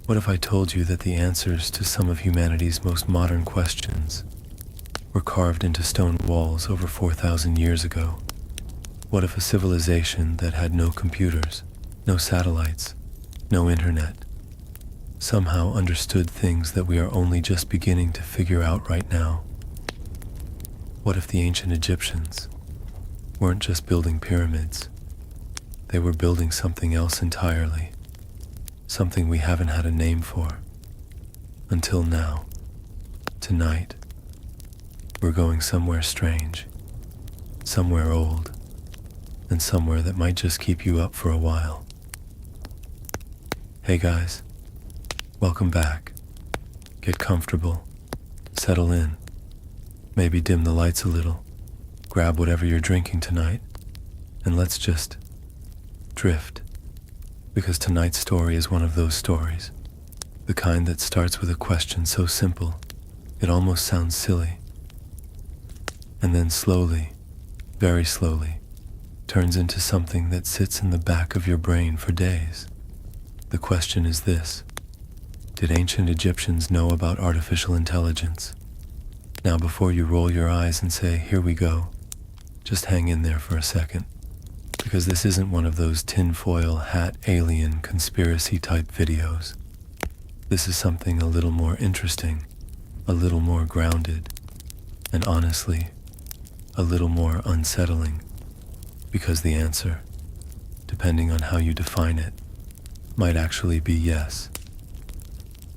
What if I told you that the answers to some of humanity's most modern questions were carved into stone walls over 4,000 years ago? What if a civilization that had no computers, no satellites, no internet, somehow understood things that we are only just beginning to figure out right now? What if the ancient Egyptians weren't just building pyramids? They were building something else entirely, something we haven't had a name for until now. Tonight, we're going somewhere strange, somewhere old, and somewhere that might just keep you up for a while. Hey guys, welcome back. Get comfortable, settle in, maybe dim the lights a little, grab whatever you're drinking tonight, and let's just drift. Because tonight's story is one of those stories, the kind that starts with a question so simple, it almost sounds silly, and then slowly, very slowly, turns into something that sits in the back of your brain for days. The question is this: did ancient Egyptians know about artificial intelligence? Now, before you roll your eyes and say, "Here we go," just hang in there for a second, because this isn't one of those tinfoil hat alien conspiracy type videos. This is something a little more interesting, a little more grounded, and honestly, a little more unsettling, because the answer, depending on how you define it, might actually be yes.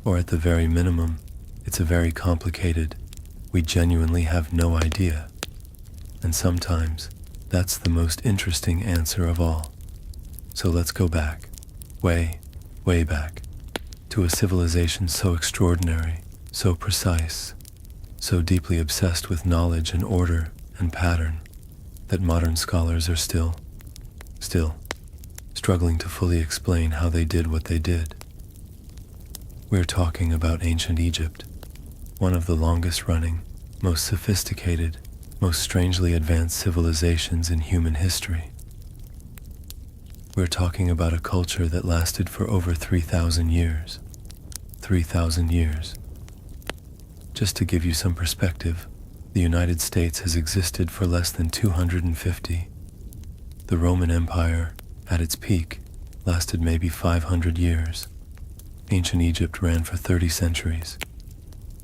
Or at the very minimum, it's a very complicated, we genuinely have no idea. And sometimes, that's the most interesting answer of all. So let's go back, way, way back, to a civilization so extraordinary, so precise, so deeply obsessed with knowledge and order and pattern, that modern scholars are still struggling to fully explain how they did what they did. We're talking about ancient Egypt, one of the longest running, most sophisticated, most strangely advanced civilizations in human history. We're talking about a culture that lasted for over 3,000 years. 3,000 years. Just to give you some perspective, the United States has existed for less than 250. The Roman Empire, at its peak, lasted maybe 500 years. Ancient Egypt ran for 30 centuries.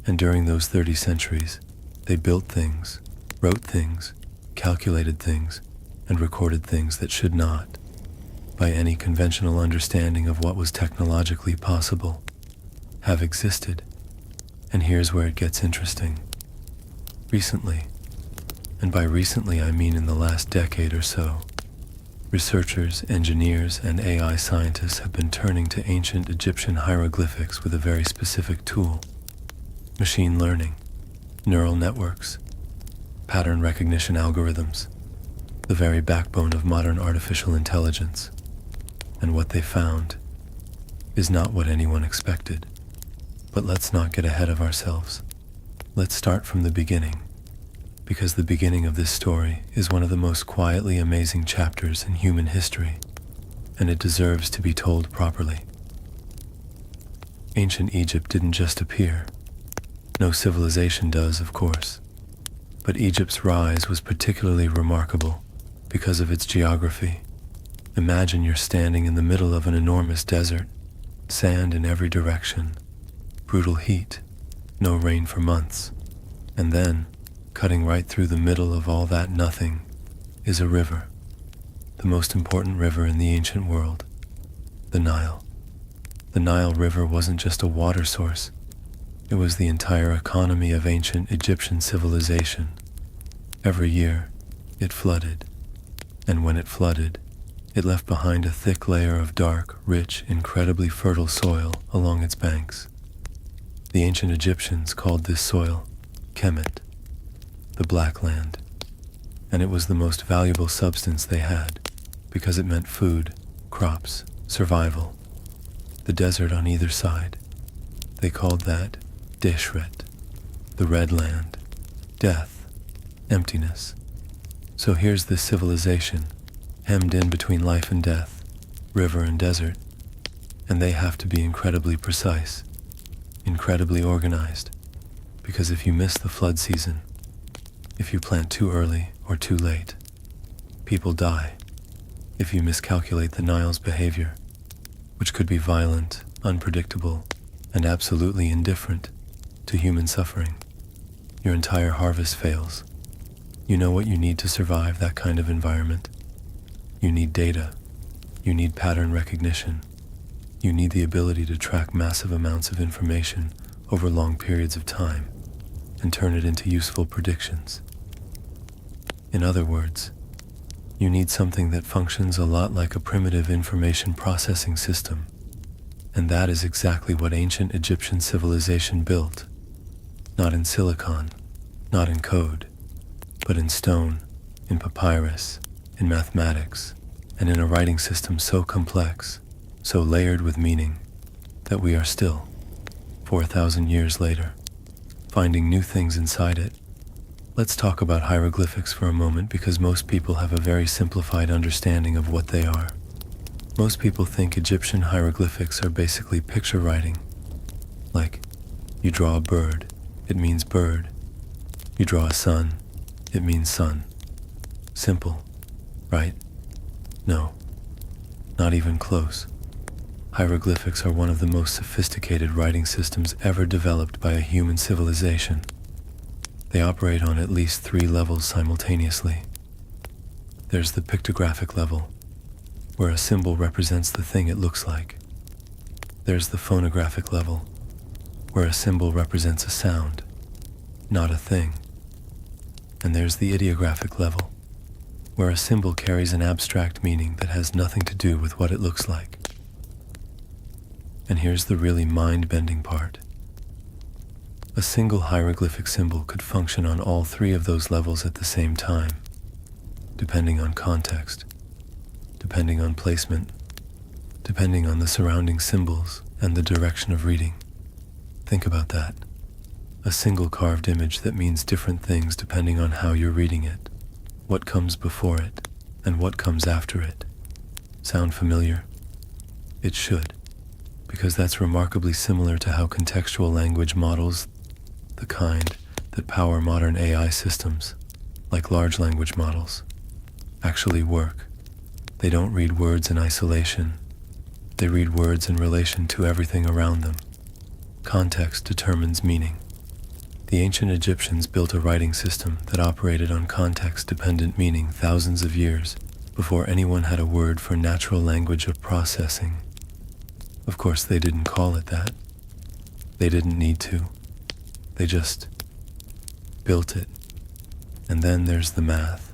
And during those 30 centuries, they built things, wrote things, calculated things, and recorded things that should not, by any conventional understanding of what was technologically possible, have existed. And here's where it gets interesting. Recently, and by recently I mean in the last decade or so, researchers, engineers, and AI scientists have been turning to ancient Egyptian hieroglyphics with a very specific tool: machine learning, neural networks, pattern recognition algorithms, the very backbone of modern artificial intelligence. And what they found is not what anyone expected. But let's not get ahead of ourselves. Let's start from the beginning, because the beginning of this story is one of the most quietly amazing chapters in human history, and it deserves to be told properly. Ancient Egypt didn't just appear. No civilization does, of course. But Egypt's rise was particularly remarkable because of its geography. Imagine you're standing in the middle of an enormous desert, sand in every direction, brutal heat, no rain for months, and then, cutting right through the middle of all that nothing, is a river, the most important river in the ancient world, the Nile. The Nile River wasn't just a water source, it was the entire economy of ancient Egyptian civilization. Every year, it flooded, and when it flooded, it left behind a thick layer of dark, rich, incredibly fertile soil along its banks. The ancient Egyptians called this soil Kemet, the Black Land, and it was the most valuable substance they had because it meant food, crops, survival. The desert on either side, they called that Deshret, the Red Land, death, emptiness. So here's this civilization, hemmed in between life and death, river and desert, And they have to be incredibly precise, incredibly organized, because if you miss the flood season, if you plant too early or too late, people die. If you miscalculate the Nile's behavior, which could be violent, unpredictable, and absolutely indifferent to human suffering, your entire harvest fails. You know what you need to survive that kind of environment? You need data. You need pattern recognition. You need the ability to track massive amounts of information over long periods of time and turn it into useful predictions. In other words, you need something that functions a lot like a primitive information processing system, and that is exactly what ancient Egyptian civilization built, not in silicon, not in code, but in stone, in papyrus, in mathematics, and in a writing system so complex, so layered with meaning, that we are still, 4,000 years later, finding new things inside it. Let's talk about hieroglyphics for a moment because most people have a very simplified understanding of what they are. Most people think Egyptian hieroglyphics are basically picture writing. Like, you draw a bird, it means bird. You draw a sun, it means sun. Simple, right? No, not even close. Hieroglyphics are one of the most sophisticated writing systems ever developed by a human civilization. They operate on at least 3 levels simultaneously. There's the pictographic level, where a symbol represents the thing it looks like. There's the phonographic level, where a symbol represents a sound, not a thing. And there's the ideographic level, where a symbol carries an abstract meaning that has nothing to do with what it looks like. And here's the really mind-bending part. A single hieroglyphic symbol could function on all 3 of those levels at the same time, depending on context, depending on placement, depending on the surrounding symbols and the direction of reading. Think about that. A single carved image that means different things depending on how you're reading it, what comes before it, and what comes after it. Sound familiar? It should, because that's remarkably similar to how contextual language models, the kind that power modern AI systems, like large language models, actually work. They don't read words in isolation. They read words in relation to everything around them. Context determines meaning. The ancient Egyptians built a writing system that operated on context-dependent meaning thousands of years before anyone had a word for natural language of processing. Of course, they didn't call it that. They didn't need to. They just built it. And then there's the math.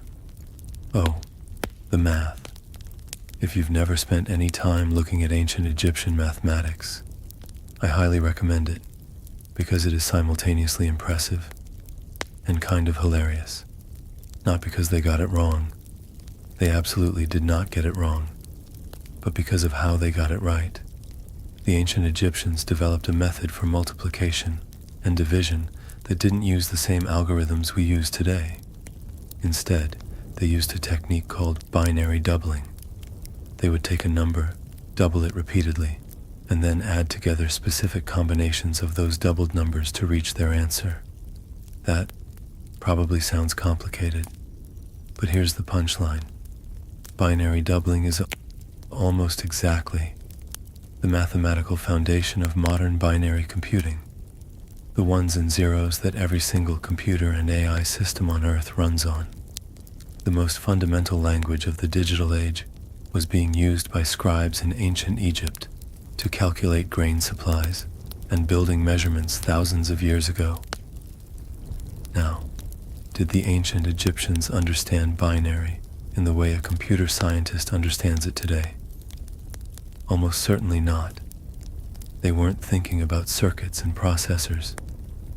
Oh, the math. If you've never spent any time looking at ancient Egyptian mathematics, I highly recommend it because it is simultaneously impressive and kind of hilarious. Not because they got it wrong. They absolutely did not get it wrong, but because of how they got it right. The ancient Egyptians developed a method for multiplication and division that didn't use the same algorithms we use today. Instead, they used a technique called binary doubling. They would take a number, double it repeatedly, and then add together specific combinations of those doubled numbers to reach their answer. That probably sounds complicated, but here's the punchline. Binary doubling is almost exactly the mathematical foundation of modern binary computing, the ones and zeros that every single computer and AI system on Earth runs on. The most fundamental language of the digital age was being used by scribes in ancient Egypt to calculate grain supplies and building measurements thousands of years ago. Now, did the ancient Egyptians understand binary in the way a computer scientist understands it today? Almost certainly not. They weren't thinking about circuits and processors.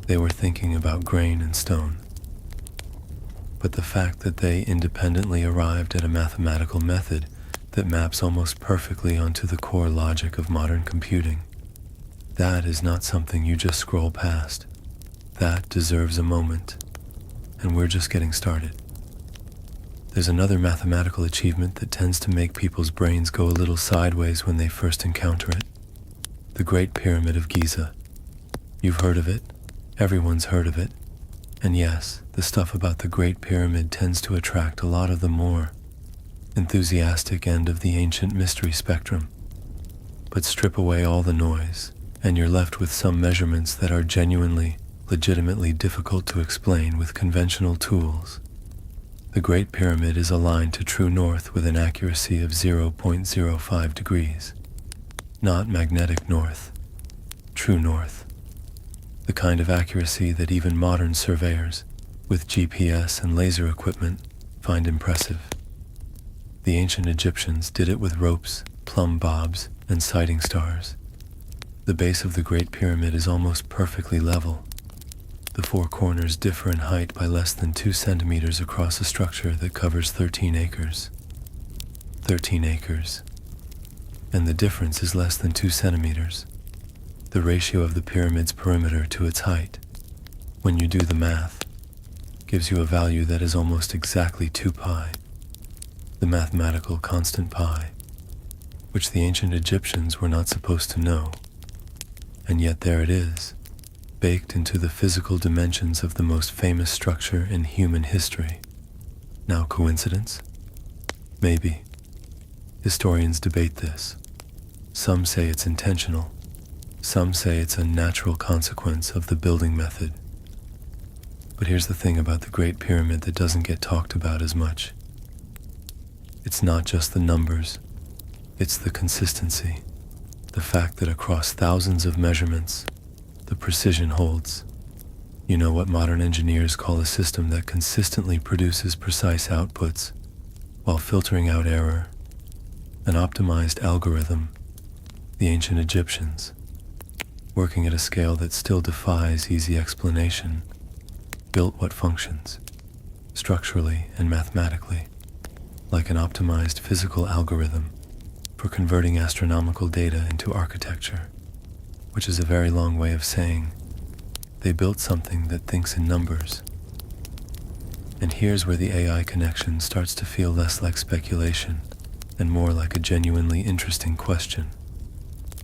They were thinking about grain and stone. But the fact that they independently arrived at a mathematical method that maps almost perfectly onto the core logic of modern computing, that is not something you just scroll past. That deserves a moment, and we're just getting started. There's another mathematical achievement that tends to make people's brains go a little sideways when they first encounter it. The Great Pyramid of Giza. You've heard of it. Everyone's heard of it. And yes, the stuff about the Great Pyramid tends to attract a lot of the more enthusiastic end of the ancient mystery spectrum. But strip away all the noise, and you're left with some measurements that are genuinely, legitimately difficult to explain with conventional tools. The Great Pyramid is aligned to true north with an accuracy of 0.05 degrees. Not magnetic north, true north. The kind of accuracy that even modern surveyors, with GPS and laser equipment, find impressive. The ancient Egyptians did it with ropes, plumb bobs, and sighting stars. The base of the Great Pyramid is almost perfectly level. The four corners differ in height by less than 2 centimeters across a structure that covers 13 acres. 13 acres. And the difference is less than 2 centimeters. The ratio of the pyramid's perimeter to its height, when you do the math, gives you a value that is almost exactly 2 pi, the mathematical constant pi, which the ancient Egyptians were not supposed to know. And yet there it is, baked into the physical dimensions of the most famous structure in human history. Now, coincidence? Maybe. Historians debate this. Some say it's intentional. Some say it's a natural consequence of the building method. But here's the thing about the Great Pyramid that doesn't get talked about as much. It's not just the numbers, it's the consistency, the fact that across thousands of measurements, the precision holds. You know what modern engineers call a system that consistently produces precise outputs while filtering out error? An optimized algorithm. The ancient Egyptians, working at a scale that still defies easy explanation, built what functions, structurally and mathematically, like an optimized physical algorithm for converting astronomical data into architecture, which is a very long way of saying they built something that thinks in numbers. And here's where the AI connection starts to feel less like speculation and more like a genuinely interesting question.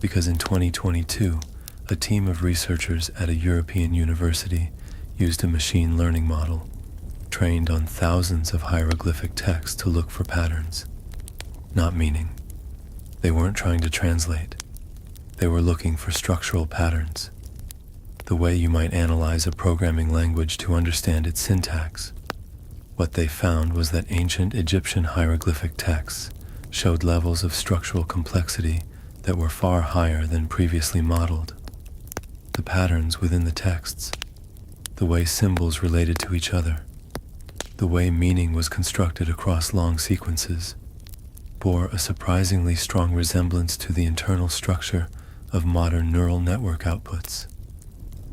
Because in 2022, a team of researchers at a European university used a machine learning model trained on thousands of hieroglyphic text to look for patterns, not meaning. They weren't trying to translate. They were looking for structural patterns, the way you might analyze a programming language to understand its syntax. What they found was that ancient Egyptian hieroglyphic texts showed levels of structural complexity that were far higher than previously modeled. The patterns within the texts, the way symbols related to each other, the way meaning was constructed across long sequences, bore a surprisingly strong resemblance to the internal structure of modern neural network outputs.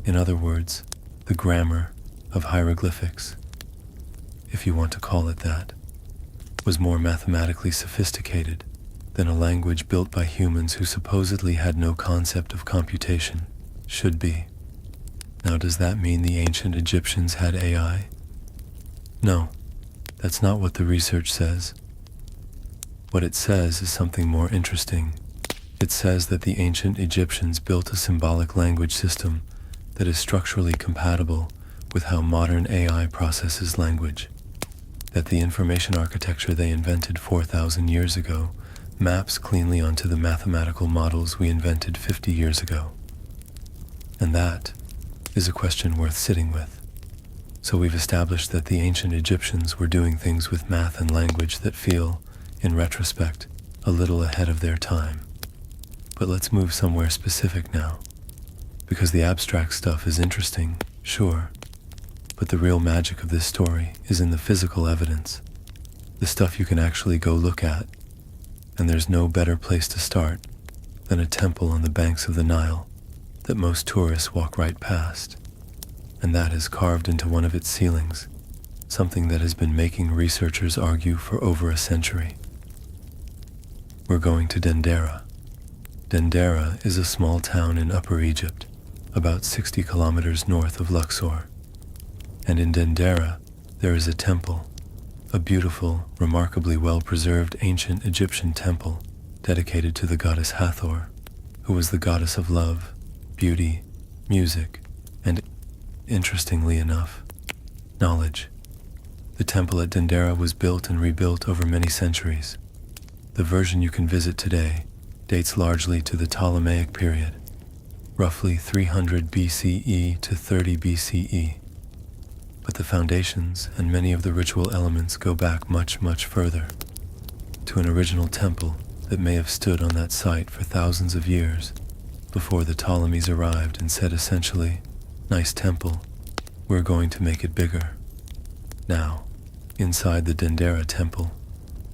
In other words, the grammar of hieroglyphics, if you want to call it that, was more mathematically sophisticated than a language built by humans who supposedly had no concept of computation should be. Now, does that mean the ancient Egyptians had AI? No, that's not what the research says. What it says is something more interesting. It says that the ancient Egyptians built a symbolic language system that is structurally compatible with how modern AI processes language. That the information architecture they invented 4,000 years ago maps cleanly onto the mathematical models we invented 50 years ago. And that is a question worth sitting with. So we've established that the ancient Egyptians were doing things with math and language that feel, in retrospect, a little ahead of their time. But let's move somewhere specific now, because the abstract stuff is interesting, sure, but the real magic of this story is in the physical evidence, the stuff you can actually go look at, and there's no better place to start than a temple on the banks of the Nile that most tourists walk right past, and that is carved into one of its ceilings, something that has been making researchers argue for over a century. We're going to Dendera. Dendera is a small town in Upper Egypt, about 60 kilometers north of Luxor. And in Dendera, there is a temple, a beautiful, remarkably well-preserved ancient Egyptian temple dedicated to the goddess Hathor. who was the goddess of love, beauty, music, and, interestingly enough, knowledge. The temple at Dendera was built and rebuilt over many centuries. The version you can visit today dates largely to the Ptolemaic period, roughly 300 BCE to 30 BCE. But the foundations and many of the ritual elements go back much, much further, to an original temple that may have stood on that site for thousands of years before the Ptolemies arrived and said essentially, "Nice temple, we're going to make it bigger." Now, inside the Dendera Temple,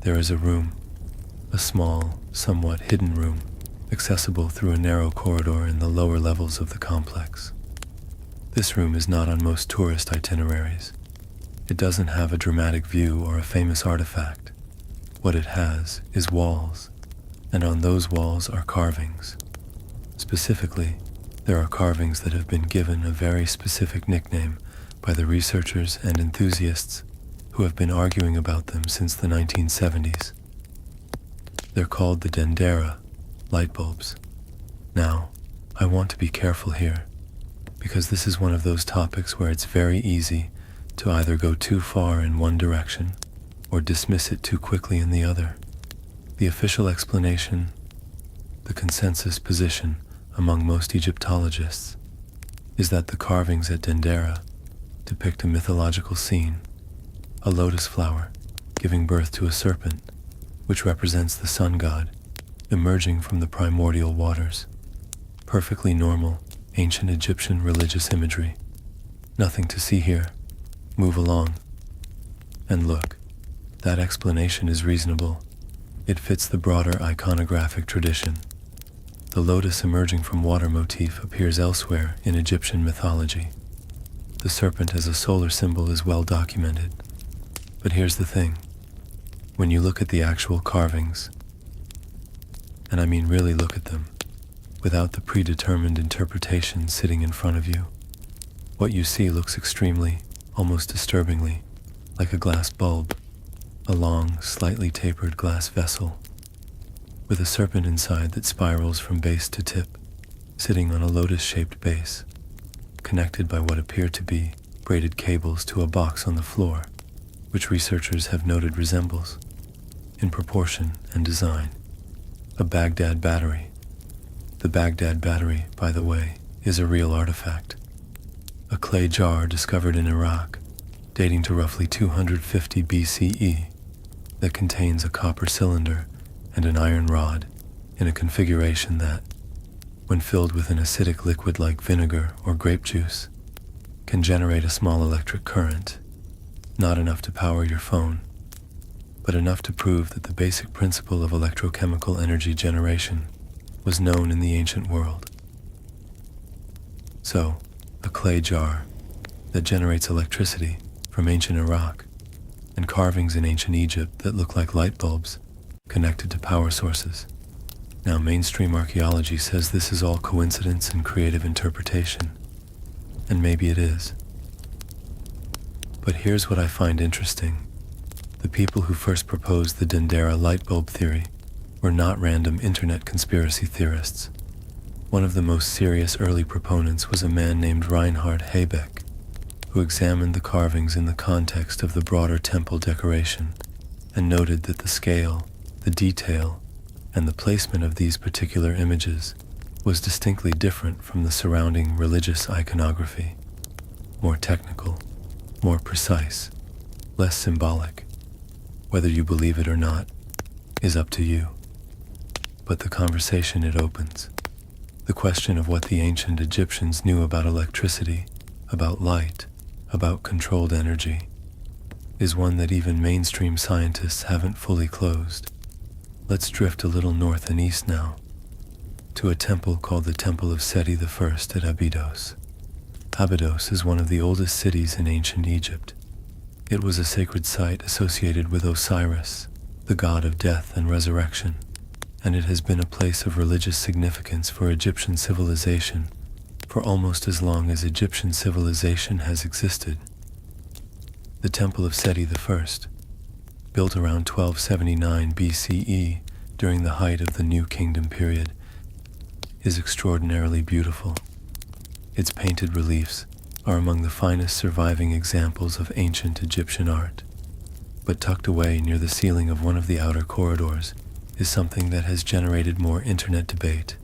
there is a room, a small, somewhat hidden room, accessible through a narrow corridor in the lower levels of the complex. This room is not on most tourist itineraries. It doesn't have a dramatic view or a famous artifact. What it has is walls, and on those walls are carvings. Specifically, there are carvings that have been given a very specific nickname by the researchers and enthusiasts who have been arguing about them since the 1970s. They're called the Dendera light bulbs. Now, I want to be careful here, because this is one of those topics where it's very easy to either go too far in one direction or dismiss it too quickly in the other. The official explanation, the consensus position among most Egyptologists, is that the carvings at Dendera depict a mythological scene, a lotus flower giving birth to a serpent, which represents the sun god emerging from the primordial waters. Perfectly normal, ancient Egyptian religious imagery. Nothing to see here. Move along. And look, that explanation is reasonable. It fits the broader iconographic tradition. The lotus emerging from water motif appears elsewhere in Egyptian mythology. The serpent as a solar symbol is well documented. But here's the thing. When you look at the actual carvings, and I mean really look at them, without the predetermined interpretation sitting in front of you, what you see looks extremely, almost disturbingly, like a glass bulb, a long, slightly tapered glass vessel, with a serpent inside that spirals from base to tip, sitting on a lotus-shaped base, connected by what appear to be braided cables to a box on the floor, which researchers have noted resembles, in proportion and design, a Baghdad battery. The Baghdad battery, by the way, is a real artifact. A clay jar discovered in Iraq, dating to roughly 250 BCE, that contains a copper cylinder and an iron rod in a configuration that, when filled with an acidic liquid like vinegar or grape juice, can generate a small electric current, not enough to power your phone, but enough to prove that the basic principle of electrochemical energy generation was known in the ancient world. So, a clay jar that generates electricity from ancient Iraq, and carvings in ancient Egypt that look like light bulbs connected to power sources. Now, mainstream archaeology says this is all coincidence and creative interpretation, and maybe it is. But here's what I find interesting. The people who first proposed the Dendera light bulb theory were not random internet conspiracy theorists. One of the most serious early proponents was a man named Reinhard Habeck, who examined the carvings in the context of the broader temple decoration and noted that the scale, the detail, and the placement of these particular images was distinctly different from the surrounding religious iconography. More technical, more precise, less symbolic. Whether you believe it or not is up to you. But the conversation it opens, the question of what the ancient Egyptians knew about electricity, about light, about controlled energy, is one that even mainstream scientists haven't fully closed. Let's drift a little north and east now, to a temple called the Temple of Seti I at Abydos. Abydos is one of the oldest cities in ancient Egypt. It was a sacred site associated with Osiris, the god of death and resurrection, and it has been a place of religious significance for Egyptian civilization for almost as long as Egyptian civilization has existed. The Temple of Seti I, built around 1279 BCE during the height of the New Kingdom period, is extraordinarily beautiful. Its painted reliefs are among the finest surviving examples of ancient Egyptian art. But tucked away near the ceiling of one of the outer corridors is something that has generated more internet debate,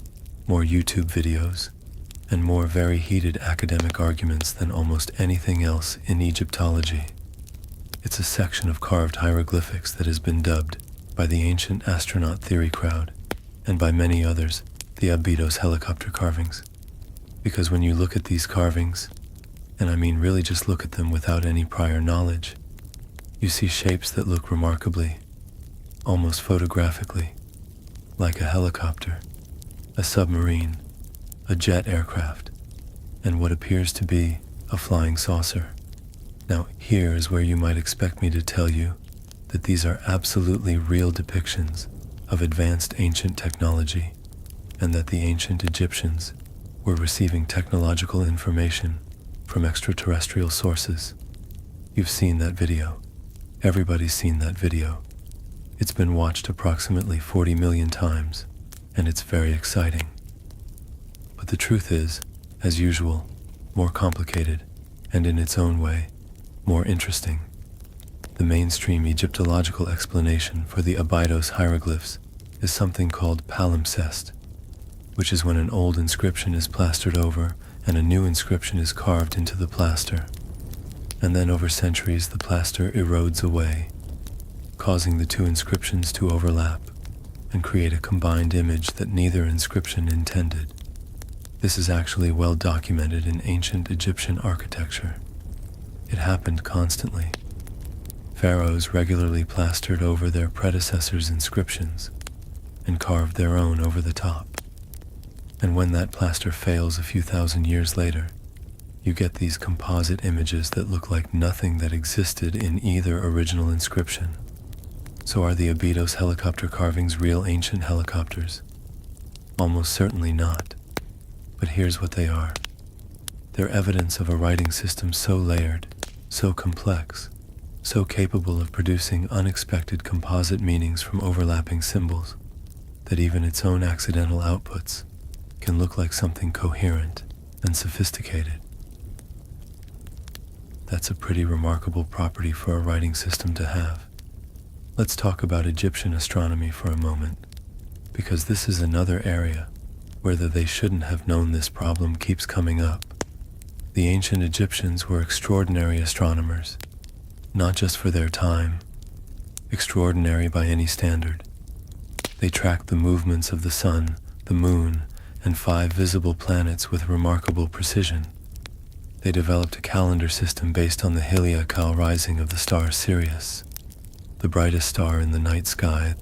more YouTube videos, and more very heated academic arguments than almost anything else in Egyptology. It's a section of carved hieroglyphics that has been dubbed, by the ancient astronaut theory crowd, and by many others, the Abydos helicopter carvings. Because when you look at these carvings, and I mean really just look at them without any prior knowledge, you see shapes that look remarkably, almost photographically, like a helicopter, a submarine, a jet aircraft, and what appears to be a flying saucer. Now, here is where you might expect me to tell you that these are absolutely real depictions of advanced ancient technology, and that the ancient Egyptians were receiving technological information from extraterrestrial sources. You've seen that video. Everybody's seen that video. It's been watched approximately 40 million times, and it's very exciting. But the truth is, as usual, more complicated, and in its own way, more interesting. The mainstream Egyptological explanation for the Abydos hieroglyphs is something called palimpsest, which is when an old inscription is plastered over and a new inscription is carved into the plaster. And then over centuries the plaster erodes away, causing the two inscriptions to overlap and create a combined image that neither inscription intended. This is actually well documented in ancient Egyptian architecture. It happened constantly. Pharaohs regularly plastered over their predecessors' inscriptions and carved their own over the top. And when that plaster fails a few thousand years later, you get these composite images that look like nothing that existed in either original inscription. So are the Abydos helicopter carvings real ancient helicopters? Almost certainly not. But here's what they are. They're evidence of a writing system so layered, so complex, so capable of producing unexpected composite meanings from overlapping symbols, that even its own accidental outputs can look like something coherent and sophisticated. That's a pretty remarkable property for a writing system to have. Let's talk about Egyptian astronomy for a moment, because this is another area where the they shouldn't have known this problem keeps coming up. The ancient Egyptians were extraordinary astronomers, not just for their time, extraordinary by any standard. They tracked the movements of the sun, the moon, and 5 visible planets with remarkable precision. They developed a calendar system based on the heliacal rising of the star Sirius, the brightest star in the night sky,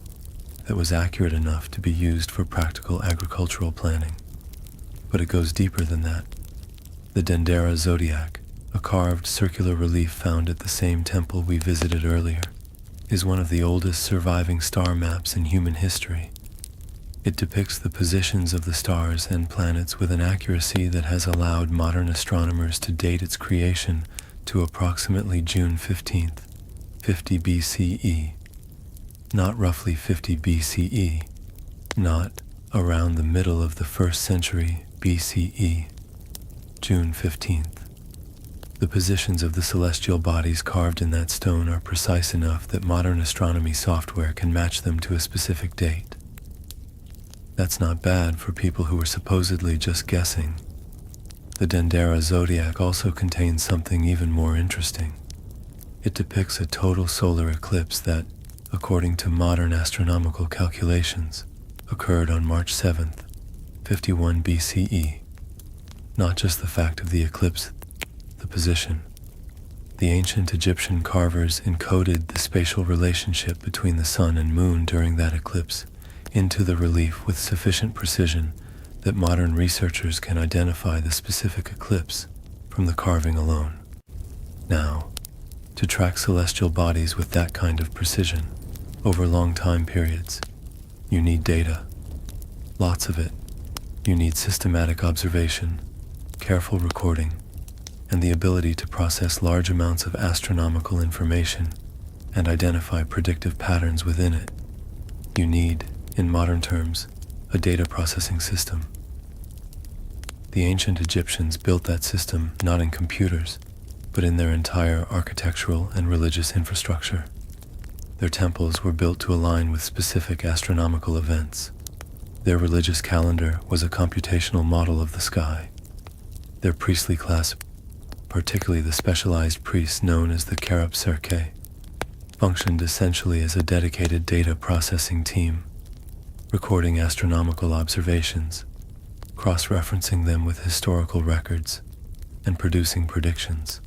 that was accurate enough to be used for practical agricultural planning. But it goes deeper than that. The Dendera zodiac, a carved circular relief found at the same temple we visited earlier, is one of the oldest surviving star maps in human history. It depicts the positions of the stars and planets with an accuracy that has allowed modern astronomers to date its creation to approximately June 15th, 50 BCE. Not roughly 50 BCE, not around the middle of the 1st century BCE, June 15th. The positions of the celestial bodies carved in that stone are precise enough that modern astronomy software can match them to a specific date. That's not bad for people who were supposedly just guessing. The Dendera zodiac also contains something even more interesting. It depicts a total solar eclipse that, according to modern astronomical calculations, occurred on March 7th, 51 BCE. Not just the fact of the eclipse, the position. The ancient Egyptian carvers encoded the spatial relationship between the sun and moon during that eclipse into the relief with sufficient precision that modern researchers can identify the specific eclipse from the carving alone. Now, to track celestial bodies with that kind of precision over long time periods, you need data. Lots of it. You need systematic observation, careful recording, and the ability to process large amounts of astronomical information and identify predictive patterns within it. You need, in modern terms, a data processing system. The ancient Egyptians built that system not in computers, but in their entire architectural and religious infrastructure. Their temples were built to align with specific astronomical events. Their religious calendar was a computational model of the sky. Their priestly class, particularly the specialized priests known as the Kerub Serke, functioned essentially as a dedicated data processing team, recording astronomical observations, cross-referencing them with historical records, and producing predictions.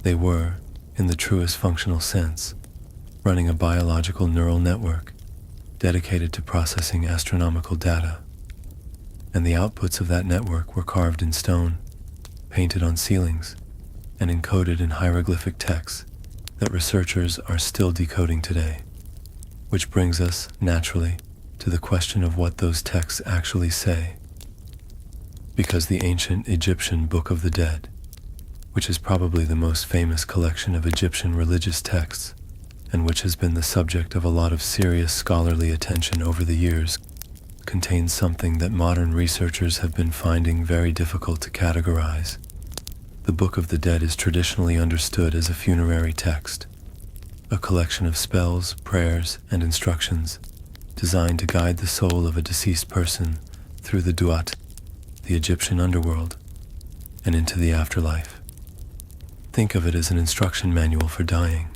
They were, in the truest functional sense, running a biological neural network dedicated to processing astronomical data. And the outputs of that network were carved in stone, painted on ceilings, and encoded in hieroglyphic texts that researchers are still decoding today. Which brings us, naturally, to the question of what those texts actually say. Because the ancient Egyptian Book of the Dead, which is probably the most famous collection of Egyptian religious texts, and which has been the subject of a lot of serious scholarly attention over the years, contains something that modern researchers have been finding very difficult to categorize. The Book of the Dead is traditionally understood as a funerary text, a collection of spells, prayers, and instructions designed to guide the soul of a deceased person through the duat, the Egyptian underworld, and into the afterlife. Think of it as an instruction manual for dying.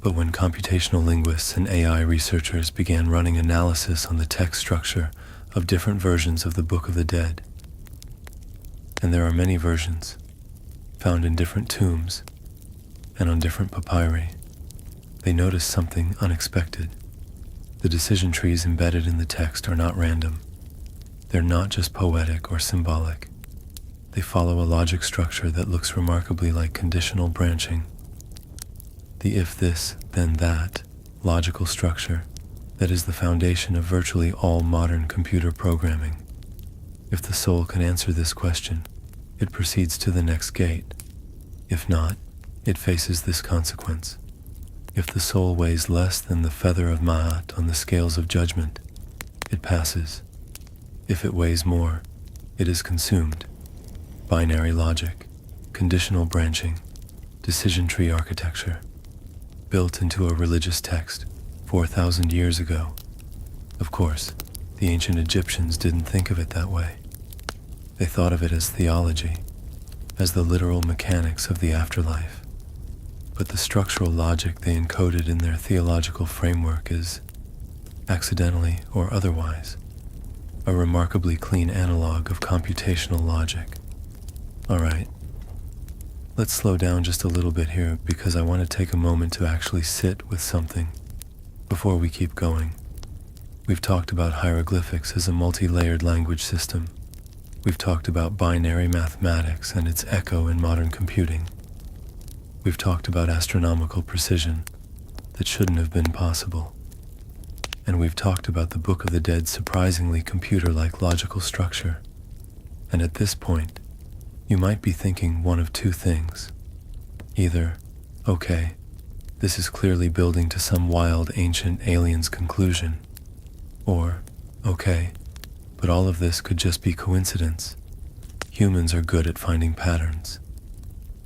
But when computational linguists and AI researchers began running analysis on the text structure of different versions of the Book of the Dead, and there are many versions, found in different tombs and on different papyri, they noticed something unexpected. The decision trees embedded in the text are not random. They're not just poetic or symbolic. They follow a logic structure that looks remarkably like conditional branching. The if this, then that logical structure that is the foundation of virtually all modern computer programming. If the soul can answer this question, it proceeds to the next gate. If not, it faces this consequence. If the soul weighs less than the feather of Ma'at on the scales of judgment, it passes. If it weighs more, it is consumed. Binary logic, conditional branching, decision tree architecture, built into a religious text 4,000 years ago. Of course, the ancient Egyptians didn't think of it that way. They thought of it as theology, as the literal mechanics of the afterlife. But the structural logic they encoded in their theological framework is, accidentally or otherwise, a remarkably clean analog of computational logic. Alright, let's slow down just a little bit here because I want to take a moment to actually sit with something before we keep going. We've talked about hieroglyphics as a multi-layered language system. We've talked about binary mathematics and its echo in modern computing. We've talked about astronomical precision that shouldn't have been possible. And we've talked about the Book of the Dead's surprisingly computer-like logical structure. And at this point, you might be thinking one of two things. Either, okay, this is clearly building to some wild ancient alien's conclusion. Or, okay, but all of this could just be coincidence. Humans are good at finding patterns.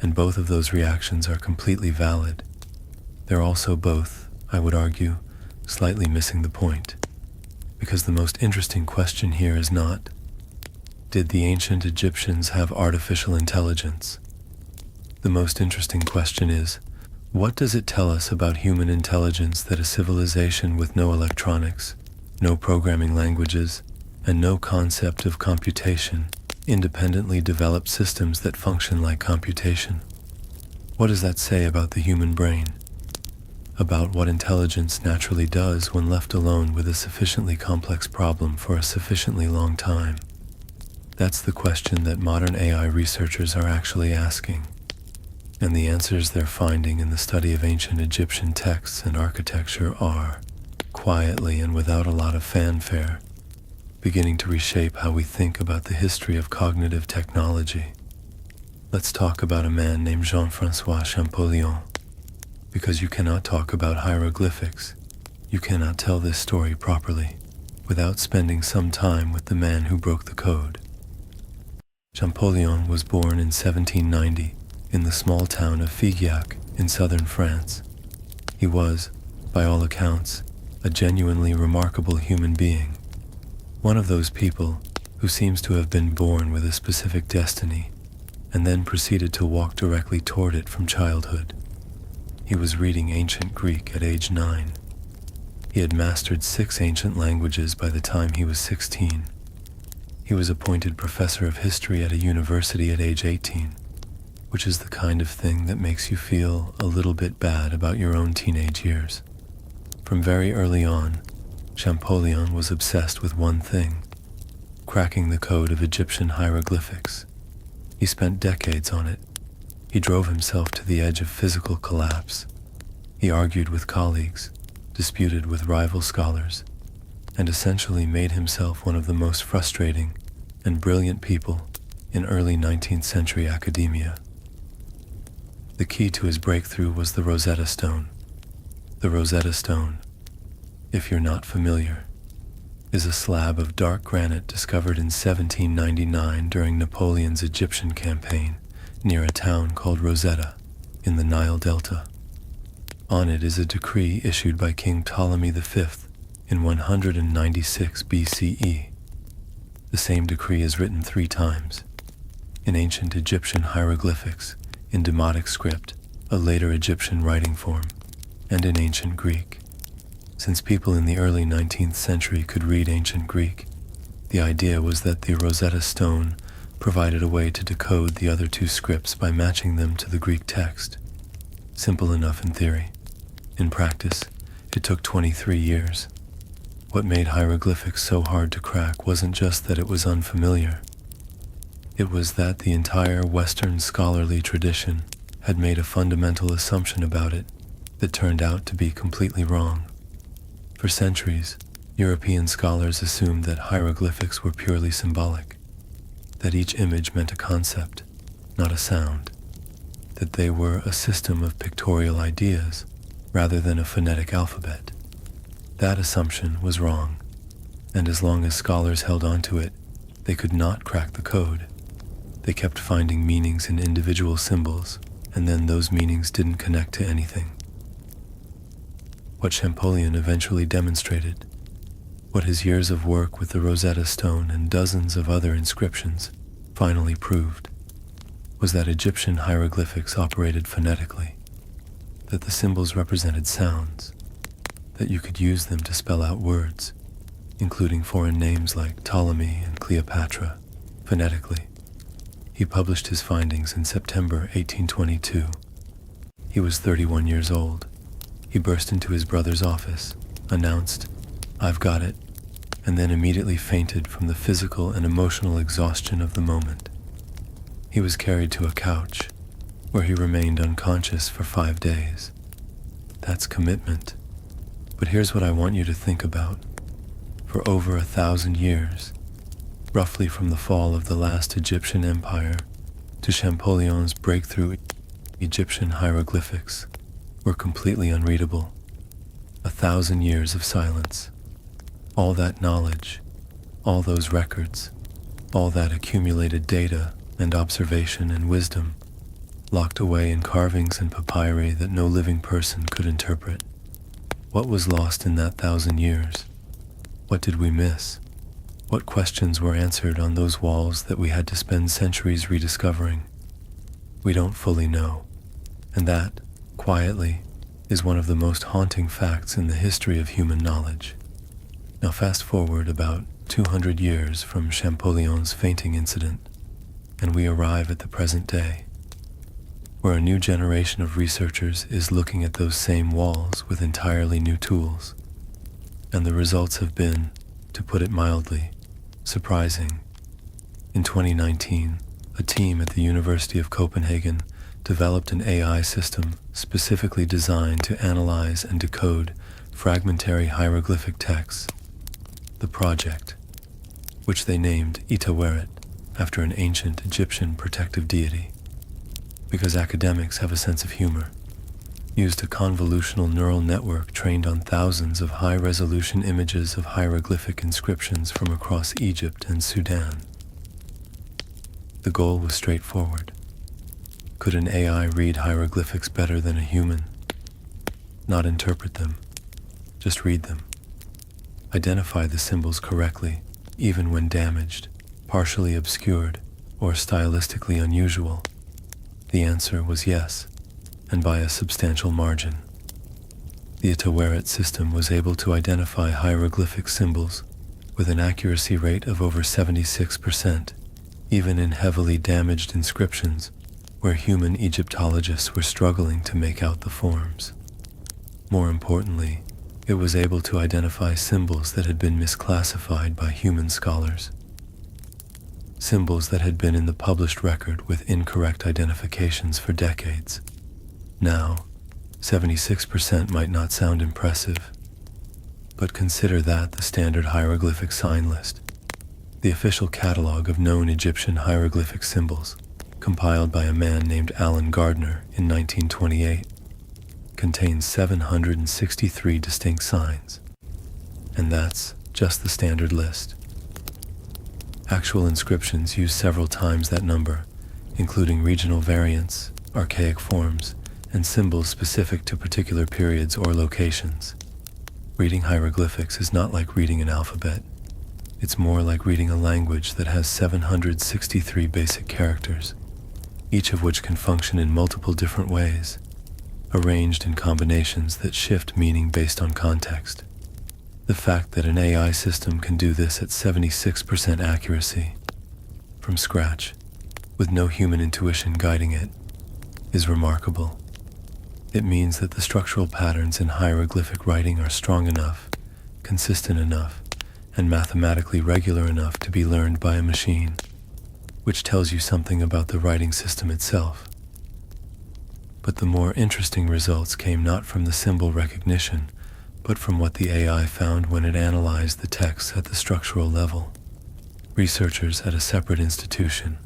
And both of those reactions are completely valid. They're also both, I would argue, slightly missing the point. Because the most interesting question here is not, did the ancient Egyptians have artificial intelligence? The most interesting question is, what does it tell us about human intelligence that a civilization with no electronics, no programming languages, and no concept of computation independently developed systems that function like computation? What does that say about the human brain? About what intelligence naturally does when left alone with a sufficiently complex problem for a sufficiently long time? That's the question that modern AI researchers are actually asking. And the answers they're finding in the study of ancient Egyptian texts and architecture are, quietly and without a lot of fanfare, beginning to reshape how we think about the history of cognitive technology. Let's talk about a man named Jean-François Champollion. Because you cannot talk about hieroglyphics, you cannot tell this story properly, without spending some time with the man who broke the code. Champollion was born in 1790 in the small town of Figeac in southern France. He was, by all accounts, a genuinely remarkable human being. One of those people who seems to have been born with a specific destiny and then proceeded to walk directly toward it from childhood. He was reading ancient Greek at age 9. He had mastered 6 ancient languages by the time he was 16. He was appointed professor of history at a university at age 18, which is the kind of thing that makes you feel a little bit bad about your own teenage years. From very early on, Champollion was obsessed with one thing: cracking the code of Egyptian hieroglyphics. He spent decades on it. He drove himself to the edge of physical collapse. He argued with colleagues, disputed with rival scholars, and essentially made himself one of the most frustrating and brilliant people in early 19th century academia. The key to his breakthrough was the Rosetta Stone. The Rosetta Stone, if you're not familiar, is a slab of dark granite discovered in 1799 during Napoleon's Egyptian campaign near a town called Rosetta in the Nile Delta. On it is a decree issued by King Ptolemy V in 196 BCE. The same decree is written 3 times: in ancient Egyptian hieroglyphics, in Demotic script, a later Egyptian writing form, and in ancient Greek. Since people in the early 19th century could read ancient Greek, the idea was that the Rosetta Stone provided a way to decode the other 2 scripts by matching them to the Greek text. Simple enough in theory. In practice, it took 23 years. What made hieroglyphics so hard to crack wasn't just that it was unfamiliar. It was that the entire Western scholarly tradition had made a fundamental assumption about it that turned out to be completely wrong. For centuries, European scholars assumed that hieroglyphics were purely symbolic, that each image meant a concept, not a sound, that they were a system of pictorial ideas rather than a phonetic alphabet. That assumption was wrong, and as long as scholars held on to it, they could not crack the code. They kept finding meanings in individual symbols, and then those meanings didn't connect to anything. What Champollion eventually demonstrated, what his years of work with the Rosetta Stone and dozens of other inscriptions finally proved, was that Egyptian hieroglyphics operated phonetically, that the symbols represented sounds, that you could use them to spell out words, including foreign names like Ptolemy and Cleopatra, phonetically. He published his findings in September 1822. He was 31 years old. He burst into his brother's office, announced, "I've got it," and then immediately fainted from the physical and emotional exhaustion of the moment. He was carried to a couch, where he remained unconscious for 5 days. That's commitment. But here's what I want you to think about. For over 1,000 years, roughly from the fall of the last Egyptian empire to Champollion's breakthrough, Egyptian hieroglyphics were completely unreadable. 1,000 years of silence. All that knowledge, all those records, all that accumulated data and observation and wisdom, locked away in carvings and papyri that no living person could interpret. What was lost in that 1,000 years? What did we miss? What questions were answered on those walls that we had to spend centuries rediscovering? We don't fully know, and that, quietly, is one of the most haunting facts in the history of human knowledge. Now fast forward about 200 years from Champollion's fainting incident, and we arrive at the present day, where a new generation of researchers is looking at those same walls with entirely new tools. And the results have been, to put it mildly, surprising. In 2019, a team at the University of Copenhagen developed an AI system specifically designed to analyze and decode fragmentary hieroglyphic texts. The project, which they named Itaweret, after an ancient Egyptian protective deity, because academics have a sense of humor, used a convolutional neural network trained on thousands of high-resolution images of hieroglyphic inscriptions from across Egypt and Sudan. The goal was straightforward. Could an AI read hieroglyphics better than a human? Not interpret them, just read them. Identify the symbols correctly, even when damaged, partially obscured, or stylistically unusual. The answer was yes, and by a substantial margin. The Itaweret system was able to identify hieroglyphic symbols with an accuracy rate of over 76%, even in heavily damaged inscriptions where human Egyptologists were struggling to make out the forms. More importantly, it was able to identify symbols that had been misclassified by human scholars. Symbols that had been in the published record with incorrect identifications for decades. Now, 76% might not sound impressive, but consider that the standard hieroglyphic sign list, the official catalog of known Egyptian hieroglyphic symbols, compiled by a man named Alan Gardner in 1928, contains 763 distinct signs. And that's just the standard list. Actual inscriptions use several times that number, including regional variants, archaic forms, and symbols specific to particular periods or locations. Reading hieroglyphics is not like reading an alphabet. It's more like reading a language that has 763 basic characters, each of which can function in multiple different ways, arranged in combinations that shift meaning based on context. The fact that an AI system can do this at 76% accuracy, from scratch, with no human intuition guiding it, is remarkable. It means that the structural patterns in hieroglyphic writing are strong enough, consistent enough, and mathematically regular enough to be learned by a machine, which tells you something about the writing system itself. But the more interesting results came not from the symbol recognition, but from what the AI found when it analyzed the text at the structural level. Researchers at a separate institution,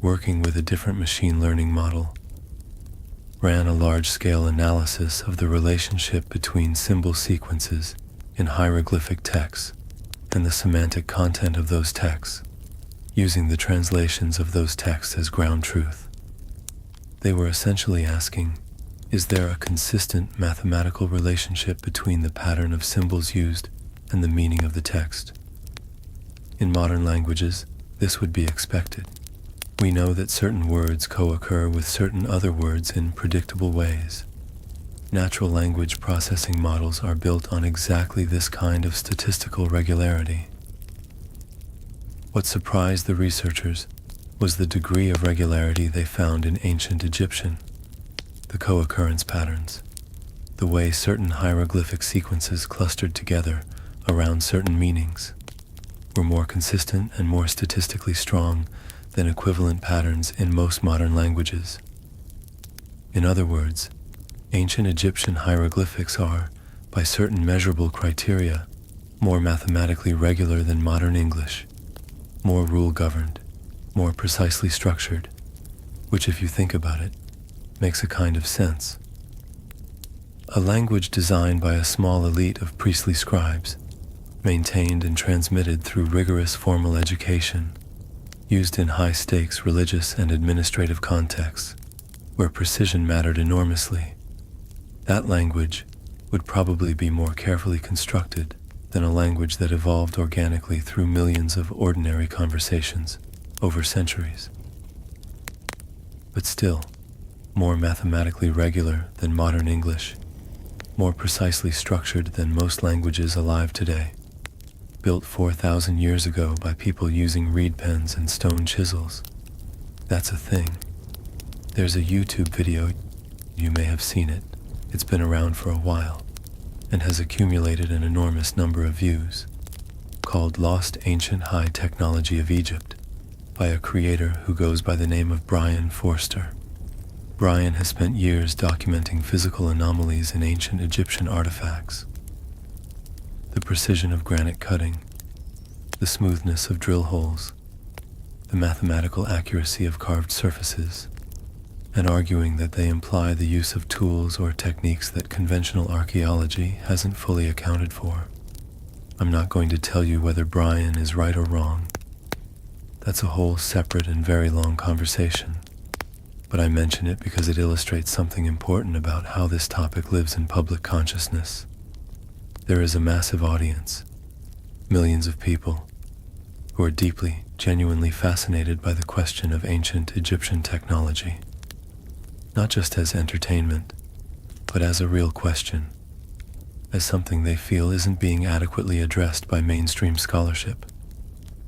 working with a different machine learning model, ran a large-scale analysis of the relationship between symbol sequences in hieroglyphic texts and the semantic content of those texts, using the translations of those texts as ground truth. They were essentially asking, is there a consistent mathematical relationship between the pattern of symbols used and the meaning of the text? In modern languages, this would be expected. We know that certain words co-occur with certain other words in predictable ways. Natural language processing models are built on exactly this kind of statistical regularity. What surprised the researchers was the degree of regularity they found in ancient Egyptian, the co-occurrence patterns, the way certain hieroglyphic sequences clustered together around certain meanings, were more consistent and more statistically strong than equivalent patterns in most modern languages. In other words, ancient Egyptian hieroglyphics are, by certain measurable criteria, more mathematically regular than modern English, more rule-governed, more precisely structured, which, if you think about it, makes a kind of sense. A language designed by a small elite of priestly scribes, maintained and transmitted through rigorous formal education, used in high-stakes religious and administrative contexts, where precision mattered enormously. That language would probably be more carefully constructed than a language that evolved organically through millions of ordinary conversations over centuries. But still, more mathematically regular than modern English, more precisely structured than most languages alive today, built 4,000 years ago by people using reed pens and stone chisels. That's a thing. There's a YouTube video, you may have seen it. It's been around for a while, and has accumulated an enormous number of views, called Lost Ancient High Technology of Egypt, by a creator who goes by the name of Brian Forster. Brian has spent years documenting physical anomalies in ancient Egyptian artifacts. The precision of granite cutting, the smoothness of drill holes, the mathematical accuracy of carved surfaces, and arguing that they imply the use of tools or techniques that conventional archaeology hasn't fully accounted for. I'm not going to tell you whether Brian is right or wrong. That's a whole separate and very long conversation, but I mention it because it illustrates something important about how this topic lives in public consciousness. There is a massive audience, millions of people, who are deeply, genuinely fascinated by the question of ancient Egyptian technology, not just as entertainment, but as a real question, as something they feel isn't being adequately addressed by mainstream scholarship.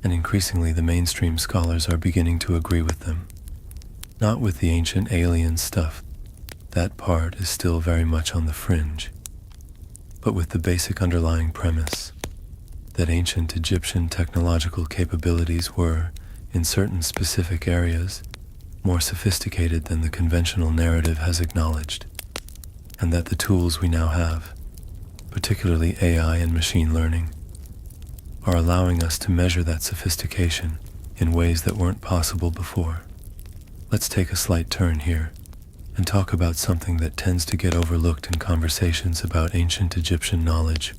And increasingly the mainstream scholars are beginning to agree with them. Not with the ancient alien stuff, that part is still very much on the fringe, but with the basic underlying premise that ancient Egyptian technological capabilities were, in certain specific areas, more sophisticated than the conventional narrative has acknowledged, and that the tools we now have, particularly AI and machine learning, are allowing us to measure that sophistication in ways that weren't possible before. Let's take a slight turn here and talk about something that tends to get overlooked in conversations about ancient Egyptian knowledge,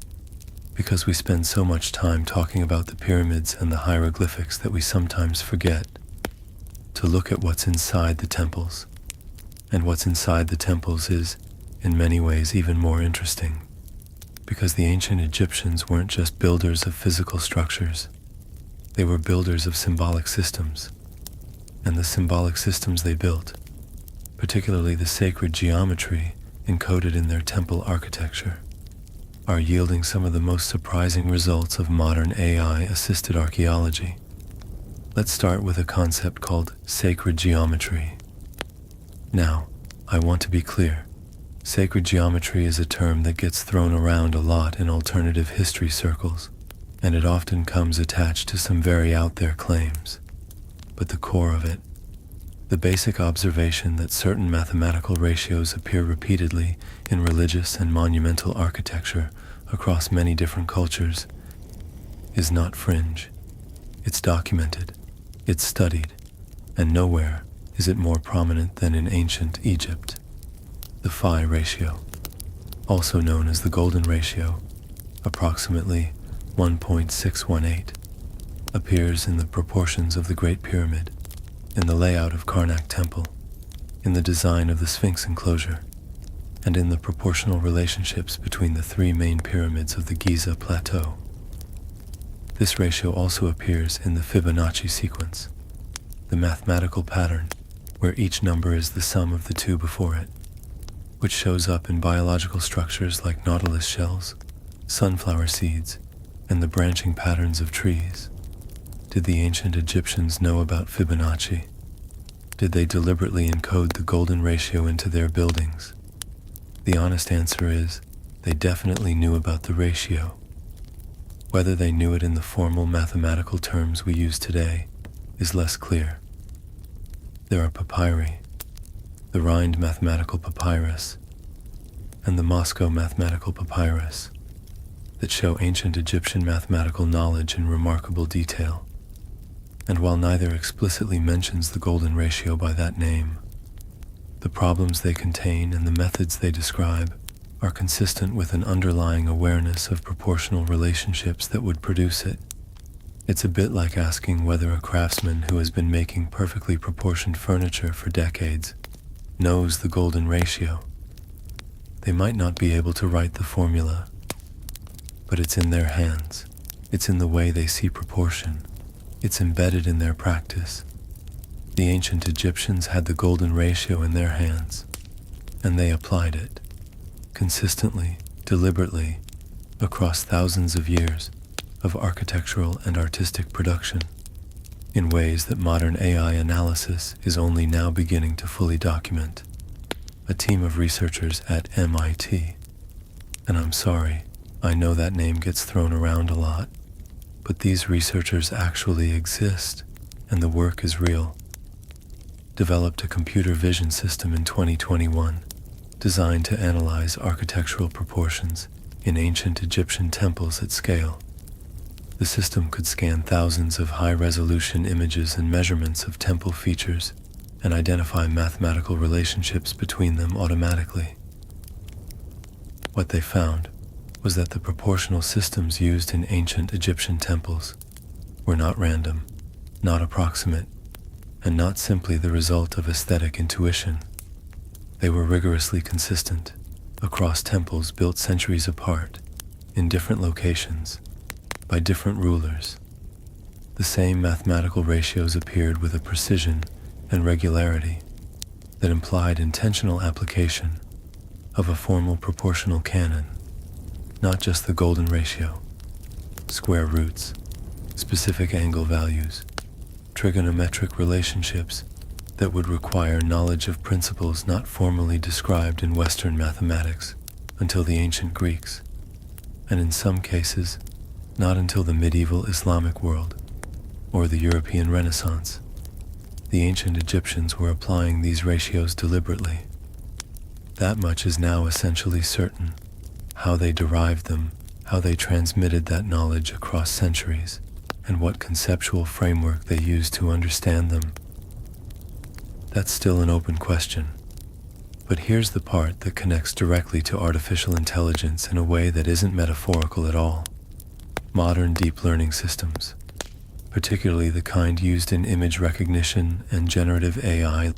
because we spend so much time talking about the pyramids and the hieroglyphics that we sometimes forget to look at what's inside the temples. And what's inside the temples is, in many ways, even more interesting, because the ancient Egyptians weren't just builders of physical structures. They were builders of symbolic systems, and the symbolic systems they built, particularly the sacred geometry encoded in their temple architecture, are yielding some of the most surprising results of modern AI-assisted archaeology. Let's start with a concept called sacred geometry. Now, I want to be clear. Sacred geometry is a term that gets thrown around a lot in alternative history circles, and it often comes attached to some very out-there claims. But the core of it, the basic observation that certain mathematical ratios appear repeatedly in religious and monumental architecture across many different cultures, is not fringe. It's documented, it's studied, and nowhere is it more prominent than in ancient Egypt. The phi ratio, also known as the golden ratio, approximately 1.618, appears in the proportions of the Great Pyramid, in the layout of Karnak Temple, in the design of the Sphinx enclosure, and in the proportional relationships between the three main pyramids of the Giza Plateau. This ratio also appears in the Fibonacci sequence, the mathematical pattern where each number is the sum of the two before it, which shows up in biological structures like nautilus shells, sunflower seeds, and the branching patterns of trees. Did the ancient Egyptians know about Fibonacci? Did they deliberately encode the golden ratio into their buildings? The honest answer is, they definitely knew about the ratio. Whether they knew it in the formal mathematical terms we use today is less clear. There are papyri, the Rind mathematical papyrus, and the Moscow mathematical papyrus, that show ancient Egyptian mathematical knowledge in remarkable detail. And while neither explicitly mentions the golden ratio by that name, the problems they contain and the methods they describe are consistent with an underlying awareness of proportional relationships that would produce it. It's a bit like asking whether a craftsman who has been making perfectly proportioned furniture for decades knows the golden ratio. They might not be able to write the formula, but it's in their hands. It's in the way they see proportion. It's embedded in their practice. The ancient Egyptians had the golden ratio in their hands, and they applied it, consistently, deliberately, across thousands of years of architectural and artistic production, in ways that modern AI analysis is only now beginning to fully document. A team of researchers at MIT, and I'm sorry, I know that name gets thrown around a lot, but these researchers actually exist, and the work is real. Developed a computer vision system in 2021 designed to analyze architectural proportions in ancient Egyptian temples at scale. The system could scan thousands of high-resolution images and measurements of temple features and identify mathematical relationships between them automatically. What they found was that the proportional systems used in ancient Egyptian temples were not random. not approximate, and not simply the result of aesthetic intuition. They were rigorously consistent across temples built centuries apart, in different locations, by different rulers. The same mathematical ratios appeared with a precision and regularity that implied intentional application of a formal proportional canon, not just the golden ratio, square roots, specific angle values, trigonometric relationships that would require knowledge of principles not formally described in Western mathematics until the ancient Greeks, and in some cases, not until the medieval Islamic world or the European Renaissance. The ancient Egyptians were applying these ratios deliberately. That much is now essentially certain: how they derived them, how they transmitted that knowledge across centuries, and what conceptual framework they used to understand them. That's still an open question. But here's the part that connects directly to artificial intelligence in a way that isn't metaphorical at all. Modern deep learning systems, particularly the kind used in image recognition and generative AI,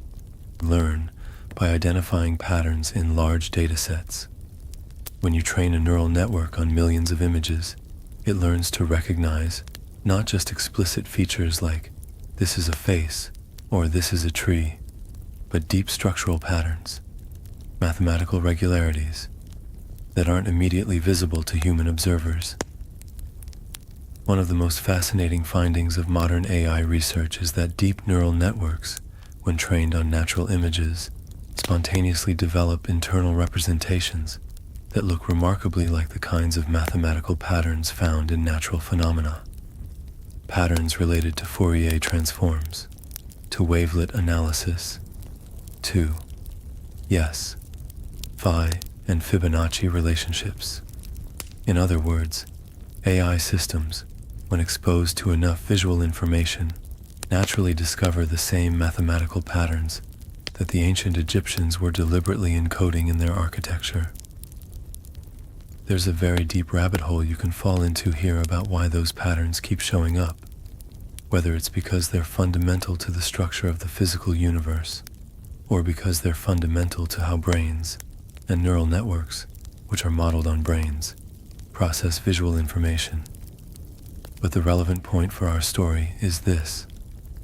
learn by identifying patterns in large data sets. When you train a neural network on millions of images, it learns to recognize not just explicit features like "this is a face" or "this is a tree," but deep structural patterns, mathematical regularities that aren't immediately visible to human observers. One of the most fascinating findings of modern AI research is that deep neural networks, when trained on natural images, spontaneously develop internal representations that look remarkably like the kinds of mathematical patterns found in natural phenomena. Patterns related to Fourier transforms, to wavelet analysis, to, yes, phi and Fibonacci relationships. In other words, AI systems, when exposed to enough visual information, naturally discover the same mathematical patterns that the ancient Egyptians were deliberately encoding in their architecture. There's a very deep rabbit hole you can fall into here about why those patterns keep showing up, whether it's because they're fundamental to the structure of the physical universe, or because they're fundamental to how brains and neural networks, which are modeled on brains, process visual information. But the relevant point for our story is this: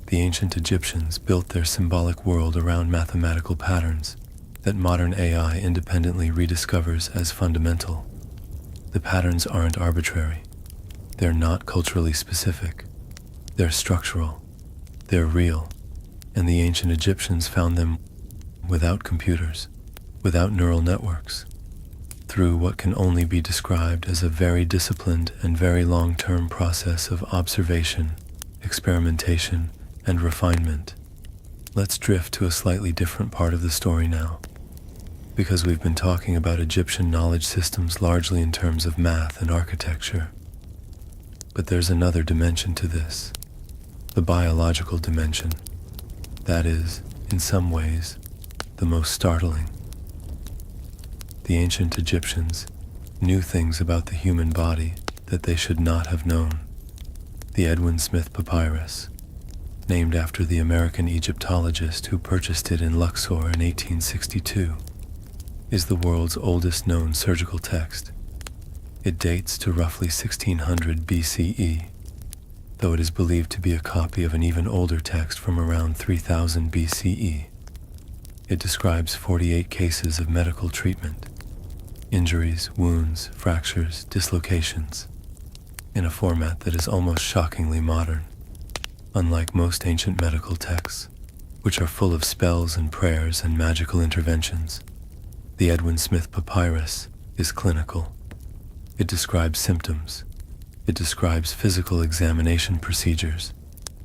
the ancient Egyptians built their symbolic world around mathematical patterns that modern AI independently rediscovers as fundamental. The patterns aren't arbitrary. They're not culturally specific. They're structural. They're real. And the ancient Egyptians found them without computers, without neural networks, through what can only be described as a very disciplined and very long-term process of observation, experimentation, and refinement. Let's drift to a slightly different part of the story now, because we've been talking about Egyptian knowledge systems largely in terms of math and architecture. But there's another dimension to this, the biological dimension. That is, in some ways, the most startling. The ancient Egyptians knew things about the human body that they should not have known. The Edwin Smith Papyrus, named after the American Egyptologist who purchased it in Luxor in 1862, is the world's oldest known surgical text. It dates to roughly 1600 BCE, though it is believed to be a copy of an even older text from around 3000 BCE. It describes 48 cases of medical treatment, injuries, wounds, fractures, dislocations, in a format that is almost shockingly modern. Unlike most ancient medical texts, which are full of spells and prayers and magical interventions, the Edwin Smith Papyrus is clinical. It describes symptoms. It describes physical examination procedures.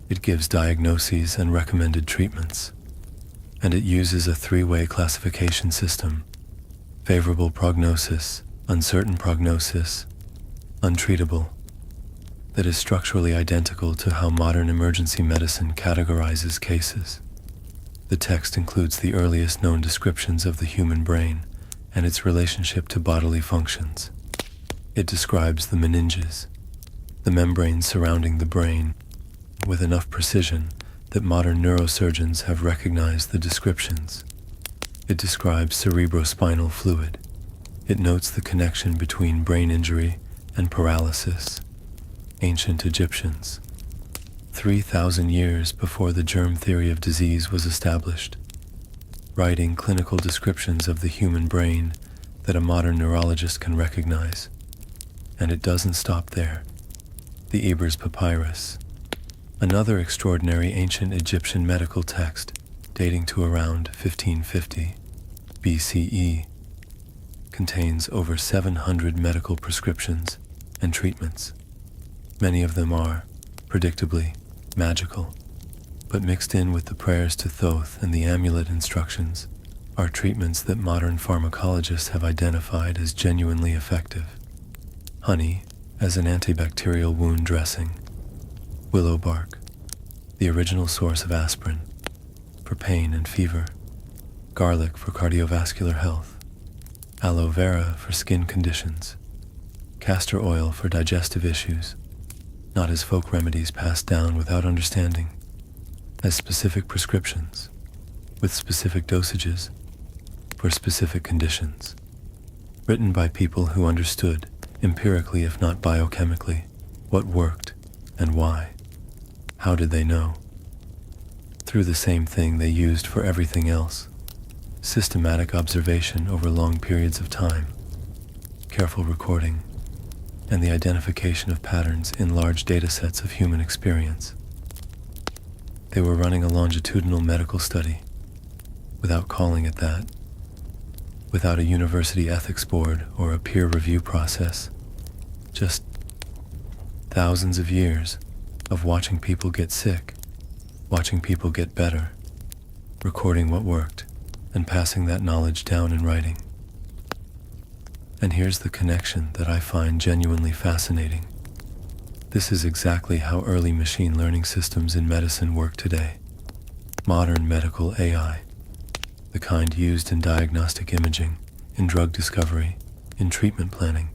It gives diagnoses and recommended treatments. And it uses a three-way classification system: favorable prognosis, uncertain prognosis, untreatable, that is structurally identical to how modern emergency medicine categorizes cases. The text includes the earliest known descriptions of the human brain and its relationship to bodily functions. It describes the meninges, the membranes surrounding the brain, with enough precision that modern neurosurgeons have recognized the descriptions. It describes cerebrospinal fluid. It notes the connection between brain injury and paralysis. Ancient Egyptians, 3,000 years before the germ theory of disease was established, writing clinical descriptions of the human brain that a modern neurologist can recognize. And it doesn't stop there. The Ebers Papyrus, another extraordinary ancient Egyptian medical text dating to around 1550 BCE, contains over 700 medical prescriptions and treatments. Many of them are, predictably, magical, but mixed in with the prayers to Thoth and the amulet instructions are treatments that modern pharmacologists have identified as genuinely effective. Honey as an antibacterial wound dressing, willow bark, the original source of aspirin for pain and fever, garlic for cardiovascular health, aloe vera for skin conditions, castor oil for digestive issues, not as folk remedies passed down without understanding, as specific prescriptions with specific dosages for specific conditions, written by people who understood, empirically if not biochemically, what worked and why. How did they know? Through the same thing they used for everything else: systematic observation over long periods of time, careful recording, and the identification of patterns in large data sets of human experience. They were running a longitudinal medical study, without calling it that, without a university ethics board or a peer review process, just thousands of years of watching people get sick, watching people get better, recording what worked, and passing that knowledge down in writing. And here's the connection that I find genuinely fascinating. This is exactly how early machine learning systems in medicine work today. Modern medical AI, the kind used in diagnostic imaging, in drug discovery, in treatment planning,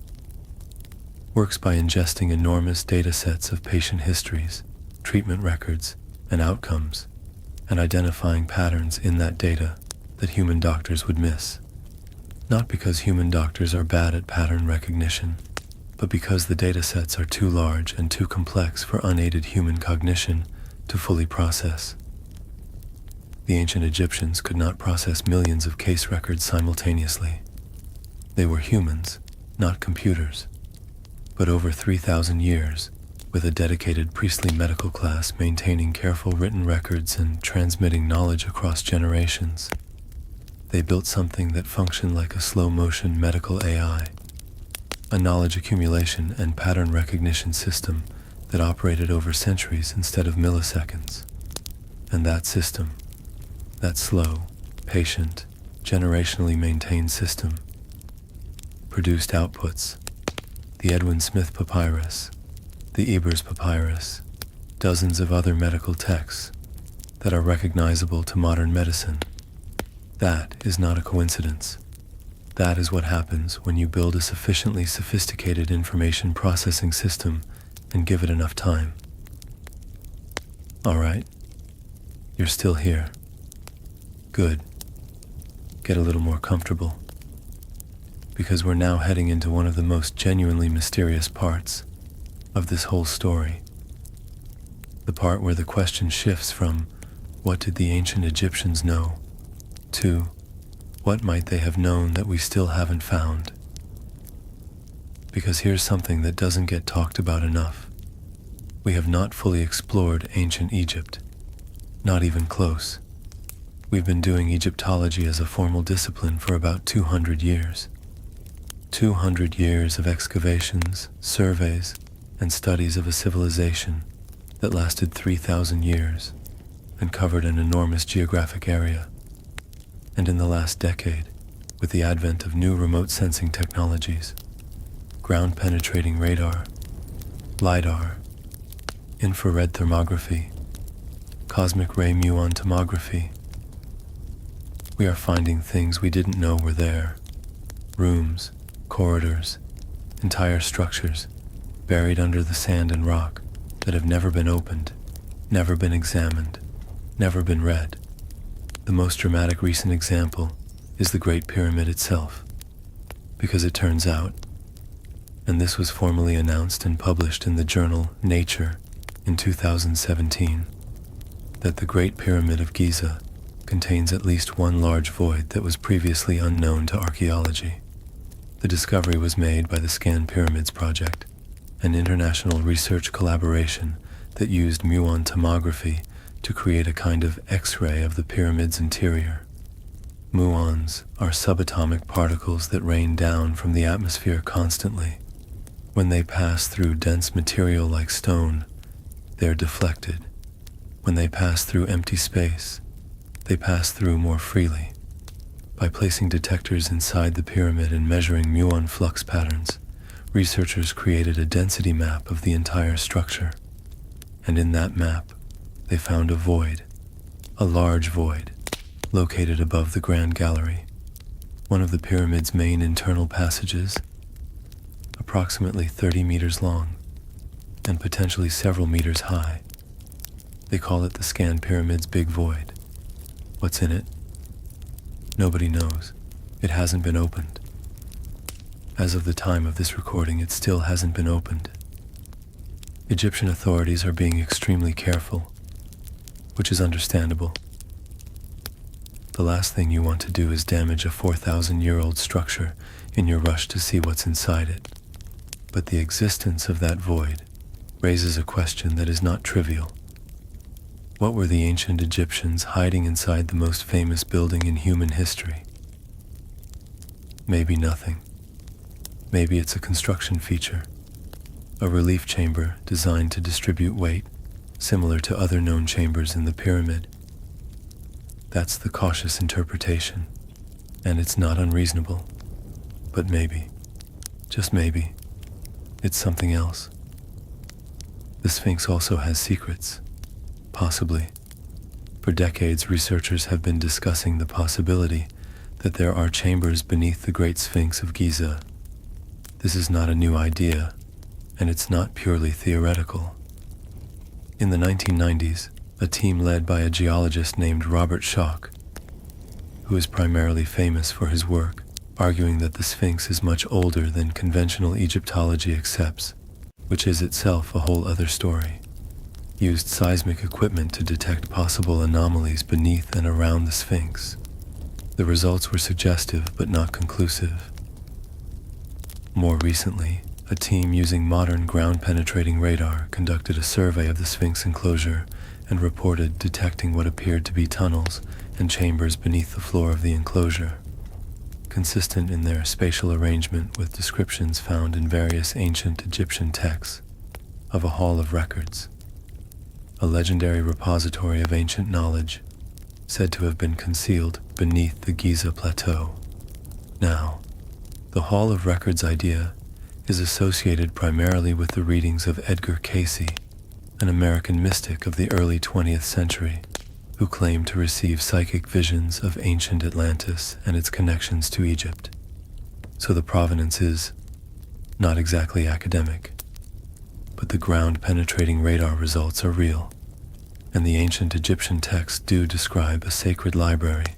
works by ingesting enormous data sets of patient histories, treatment records, and outcomes, and identifying patterns in that data that human doctors would miss. Not because human doctors are bad at pattern recognition, but because the data sets are too large and too complex for unaided human cognition to fully process. The ancient Egyptians could not process millions of case records simultaneously. They were humans, not computers. But over 3,000 years, with a dedicated priestly medical class maintaining careful written records and transmitting knowledge across generations, they built something that functioned like a slow-motion medical AI, a knowledge accumulation and pattern recognition system that operated over centuries instead of milliseconds. And that system, that slow, patient, generationally maintained system, produced outputs: the Edwin Smith Papyrus, the Ebers Papyrus, dozens of other medical texts that are recognizable to modern medicine. That is not a coincidence. That is what happens when you build a sufficiently sophisticated information processing system and give it enough time. All right, you're still here. Good. Get a little more comfortable, because we're now heading into one of the most genuinely mysterious parts of this whole story. The part where the question shifts from, what did the ancient Egyptians know, to, what might they have known that we still haven't found? Because here's something that doesn't get talked about enough. We have not fully explored ancient Egypt, not even close. We've been doing Egyptology as a formal discipline for about 200 years. 200 years of excavations, surveys, and studies of a civilization that lasted 3,000 years and covered an enormous geographic area. And in the last decade, with the advent of new remote sensing technologies, ground-penetrating radar, LiDAR, infrared thermography, cosmic ray muon tomography, we are finding things we didn't know were there. Rooms, corridors, entire structures buried under the sand and rock that have never been opened, never been examined, never been read. The most dramatic recent example is the Great Pyramid itself, because it turns out, and this was formally announced and published in the journal Nature in 2017, that the Great Pyramid of Giza contains at least one large void that was previously unknown to archaeology. The discovery was made by the Scan Pyramids Project, an international research collaboration that used muon tomography to create a kind of X-ray of the pyramid's interior. Muons are subatomic particles that rain down from the atmosphere constantly. When they pass through dense material like stone, they are deflected. When they pass through empty space, they pass through more freely. By placing detectors inside the pyramid and measuring muon flux patterns, researchers created a density map of the entire structure. And in that map, they found a void, a large void, located above the Grand Gallery, one of the pyramid's main internal passages, approximately 30 meters long, and potentially several meters high. They call it the Scan Pyramid's Big Void. What's in it? Nobody knows. It hasn't been opened. As of the time of this recording, it still hasn't been opened. Egyptian authorities are being extremely careful, which is understandable. The last thing you want to do is damage a 4,000-year-old structure in your rush to see what's inside it. But the existence of that void raises a question that is not trivial. What were the ancient Egyptians hiding inside the most famous building in human history? Maybe nothing. Maybe it's a construction feature, a relief chamber designed to distribute weight, similar to other known chambers in the pyramid. That's the cautious interpretation, and it's not unreasonable. But maybe, just maybe, it's something else. The Sphinx also has secrets. Possibly. For decades, researchers have been discussing the possibility that there are chambers beneath the Great Sphinx of Giza. This is not a new idea, and it's not purely theoretical. In the 1990s, a team led by a geologist named Robert Schoch, who is primarily famous for his work, arguing that the Sphinx is much older than conventional Egyptology accepts, which is itself a whole other story, used seismic equipment to detect possible anomalies beneath and around the Sphinx. The results were suggestive but not conclusive. More recently, a team using modern ground-penetrating radar conducted a survey of the Sphinx enclosure and reported detecting what appeared to be tunnels and chambers beneath the floor of the enclosure, consistent in their spatial arrangement with descriptions found in various ancient Egyptian texts of a hall of records, a legendary repository of ancient knowledge said to have been concealed beneath the Giza Plateau. Now, the Hall of Records idea is associated primarily with the readings of Edgar Cayce, an American mystic of the early 20th century, who claimed to receive psychic visions of ancient Atlantis and its connections to Egypt. So the provenance is not exactly academic, but the ground-penetrating radar results are real, and the ancient Egyptian texts do describe a sacred library,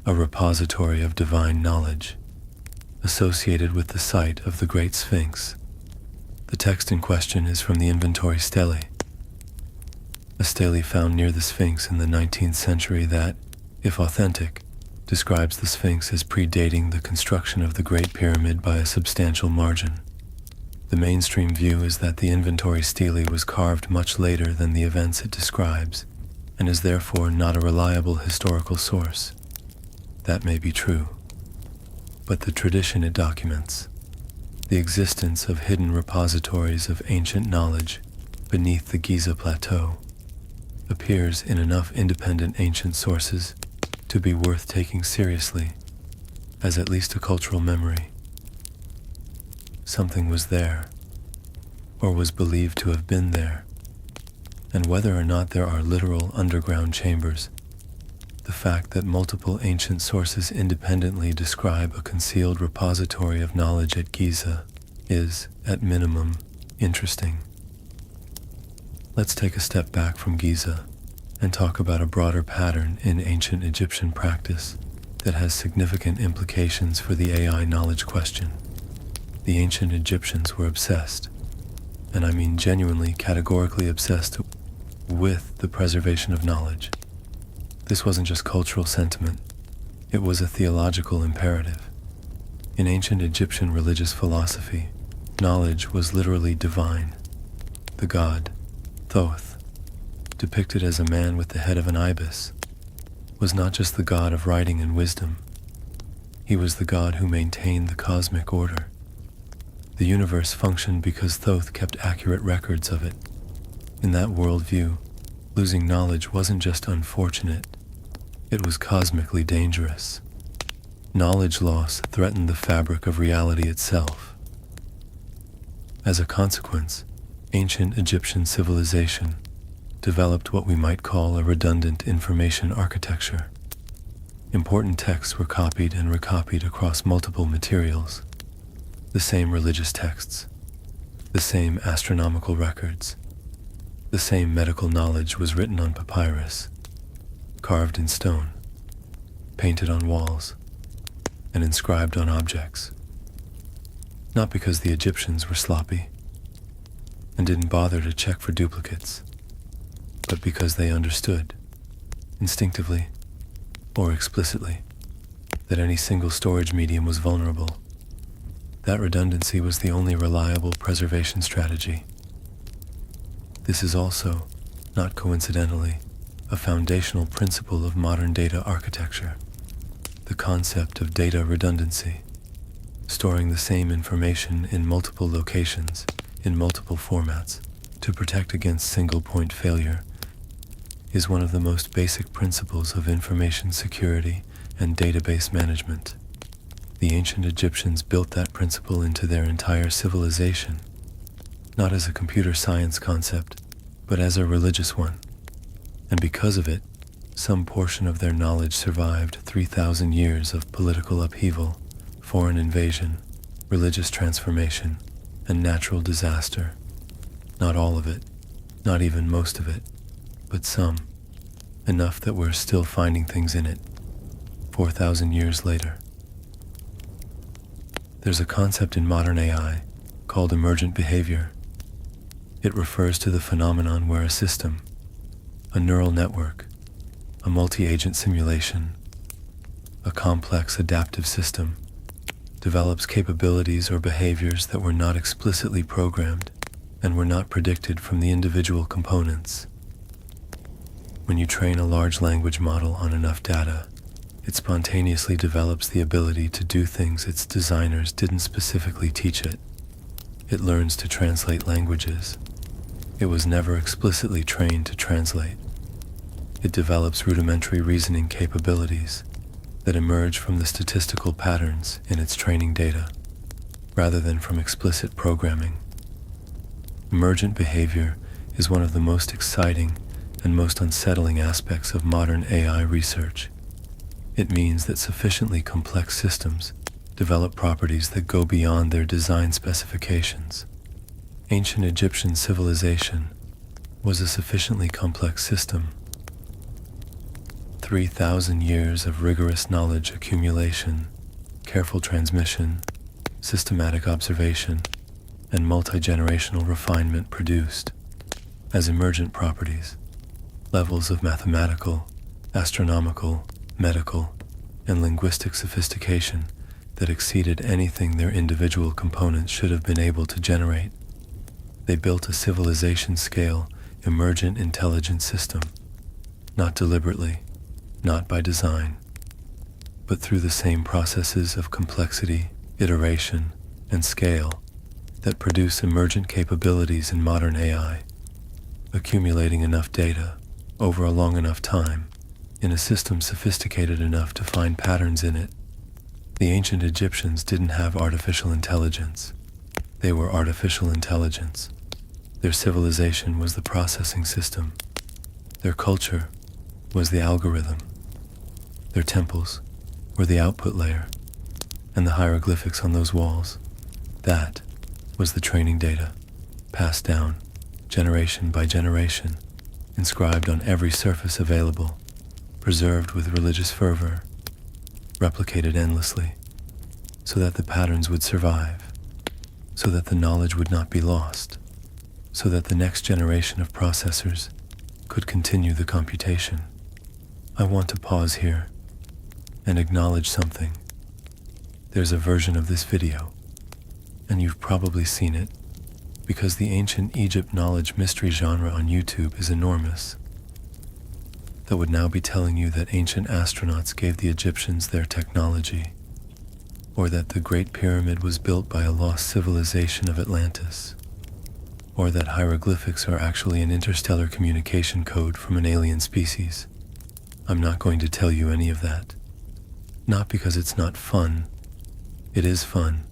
a repository of divine knowledge, associated with the site of the Great Sphinx. The text in question is from the inventory stele, a stele found near the Sphinx in the 19th century that, if authentic, describes the Sphinx as predating the construction of the Great Pyramid by a substantial margin. The mainstream view is that the inventory stele was carved much later than the events it describes, and is therefore not a reliable historical source. That may be true, but the tradition it documents, the existence of hidden repositories of ancient knowledge beneath the Giza Plateau, appears in enough independent ancient sources to be worth taking seriously as at least a cultural memory. Something was there, or was believed to have been there, and whether or not there are literal underground chambers, the fact that multiple ancient sources independently describe a concealed repository of knowledge at Giza is, at minimum, interesting. Let's take a step back from Giza and talk about a broader pattern in ancient Egyptian practice that has significant implications for the AI knowledge question. The ancient Egyptians were obsessed, and I mean genuinely categorically obsessed, with the preservation of knowledge. This wasn't just cultural sentiment, it was a theological imperative. In ancient Egyptian religious philosophy, knowledge was literally divine. The god, Thoth, depicted as a man with the head of an ibis, was not just the god of writing and wisdom. He was the god who maintained the cosmic order. The universe functioned because Thoth kept accurate records of it. In that worldview, losing knowledge wasn't just unfortunate, it was cosmically dangerous. Knowledge loss threatened the fabric of reality itself. As a consequence, ancient Egyptian civilization developed what we might call a redundant information architecture. Important texts were copied and recopied across multiple materials. The same religious texts, the same astronomical records, the same medical knowledge was written on papyrus, carved in stone, painted on walls, and inscribed on objects. Not because the Egyptians were sloppy and didn't bother to check for duplicates, but because they understood, instinctively or explicitly, that any single storage medium was vulnerable. That redundancy was the only reliable preservation strategy. This is also, not coincidentally, a foundational principle of modern data architecture, the concept of data redundancy. Storing the same information in multiple locations, in multiple formats, to protect against single-point failure, is one of the most basic principles of information security and database management. The ancient Egyptians built that principle into their entire civilization, not as a computer science concept, but as a religious one. And because of it, some portion of their knowledge survived 3,000 years of political upheaval, foreign invasion, religious transformation, and natural disaster. Not all of it, not even most of it, but some, enough that we're still finding things in it, 4,000 years later. There's a concept in modern AI called emergent behavior. It refers to the phenomenon where a system, a neural network, a multi-agent simulation, a complex adaptive system, develops capabilities or behaviors that were not explicitly programmed and were not predicted from the individual components. When you train a large language model on enough data, it spontaneously develops the ability to do things its designers didn't specifically teach it. It learns to translate languages it was never explicitly trained to translate. It develops rudimentary reasoning capabilities that emerge from the statistical patterns in its training data, rather than from explicit programming. Emergent behavior is one of the most exciting and most unsettling aspects of modern AI research. It means that sufficiently complex systems develop properties that go beyond their design specifications. Ancient Egyptian civilization was a sufficiently complex system. 3,000 years of rigorous knowledge accumulation, careful transmission, systematic observation, and multi-generational refinement produced, as emergent properties, levels of mathematical, astronomical, medical, and linguistic sophistication that exceeded anything their individual components should have been able to generate. They built a civilization-scale, emergent intelligence system, not deliberately, not by design, but through the same processes of complexity, iteration, and scale that produce emergent capabilities in modern AI, accumulating enough data over a long enough time in a system sophisticated enough to find patterns in it. The ancient Egyptians didn't have artificial intelligence. They were artificial intelligence. Their civilization was the processing system. Their culture was the algorithm. Their temples were the output layer, and the hieroglyphics on those walls, that was the training data, passed down generation by generation, inscribed on every surface available, preserved with religious fervor, replicated endlessly, so that the patterns would survive, so that the knowledge would not be lost, so that the next generation of processors could continue the computation. I want to pause here and acknowledge something. There's a version of this video, and you've probably seen it, because the ancient Egypt knowledge mystery genre on YouTube is enormous, that would now be telling you that ancient astronauts gave the Egyptians their technology, or that the Great Pyramid was built by a lost civilization of Atlantis, or that hieroglyphics are actually an interstellar communication code from an alien species. I'm not going to tell you any of that. Not because it's not fun. It is fun,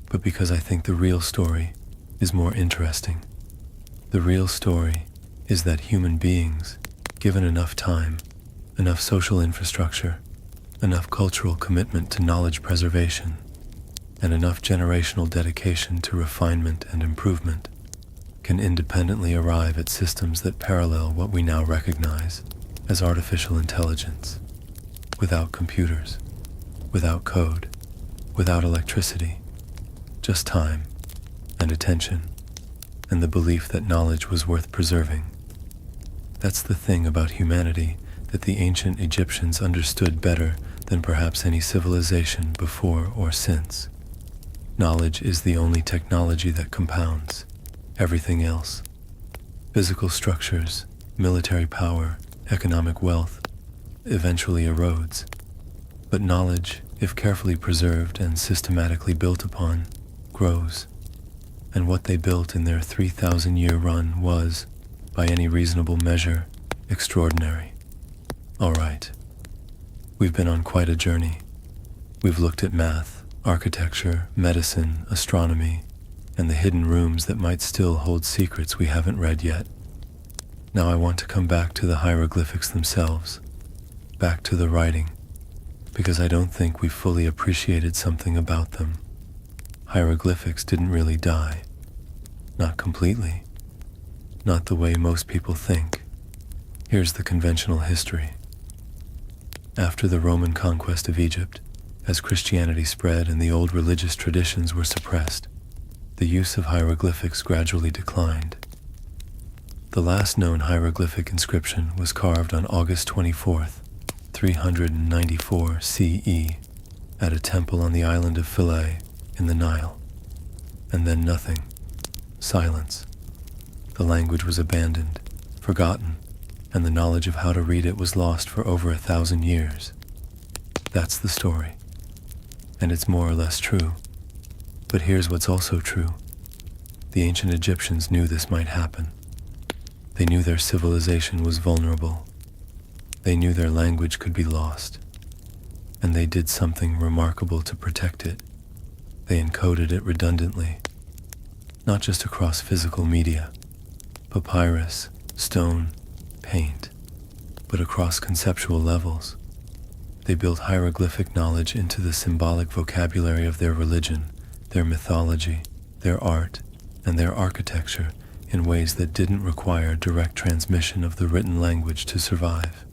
but because I think the real story is more interesting. The real story is that human beings, given enough time, enough social infrastructure, enough cultural commitment to knowledge preservation, and enough generational dedication to refinement and improvement, can independently arrive at systems that parallel what we now recognize as artificial intelligence, without computers, without code, without electricity, just time and attention, and the belief that knowledge was worth preserving. That's the thing about humanity that the ancient Egyptians understood better than perhaps any civilization before or since. Knowledge is the only technology that compounds. Everything else, physical structures, military power, economic wealth, eventually erodes. But knowledge, if carefully preserved and systematically built upon, grows. And what they built in their 3,000-year run was, by any reasonable measure, extraordinary. All right. We've been on quite a journey. We've looked at math, architecture, medicine, astronomy, and the hidden rooms that might still hold secrets we haven't read yet. Now I want to come back to the hieroglyphics themselves, back to the writing, because I don't think we fully appreciated something about them. Hieroglyphics didn't really die. Not completely. Not the way most people think. Here's the conventional history. After the Roman conquest of Egypt, as Christianity spread and the old religious traditions were suppressed, the use of hieroglyphics gradually declined. The last known hieroglyphic inscription was carved on August 24th, 394 CE, at a temple on the island of Philae in the Nile. And then nothing. Silence. The language was abandoned, forgotten, and the knowledge of how to read it was lost for over 1,000 years. That's the story. And it's more or less true. But here's what's also true. The ancient Egyptians knew this might happen. They knew their civilization was vulnerable. They knew their language could be lost. And they did something remarkable to protect it. They encoded it redundantly, not just across physical media, papyrus, stone, paint, but across conceptual levels. They built hieroglyphic knowledge into the symbolic vocabulary of their religion, their mythology, their art, and their architecture in ways that didn't require direct transmission of the written language to survive.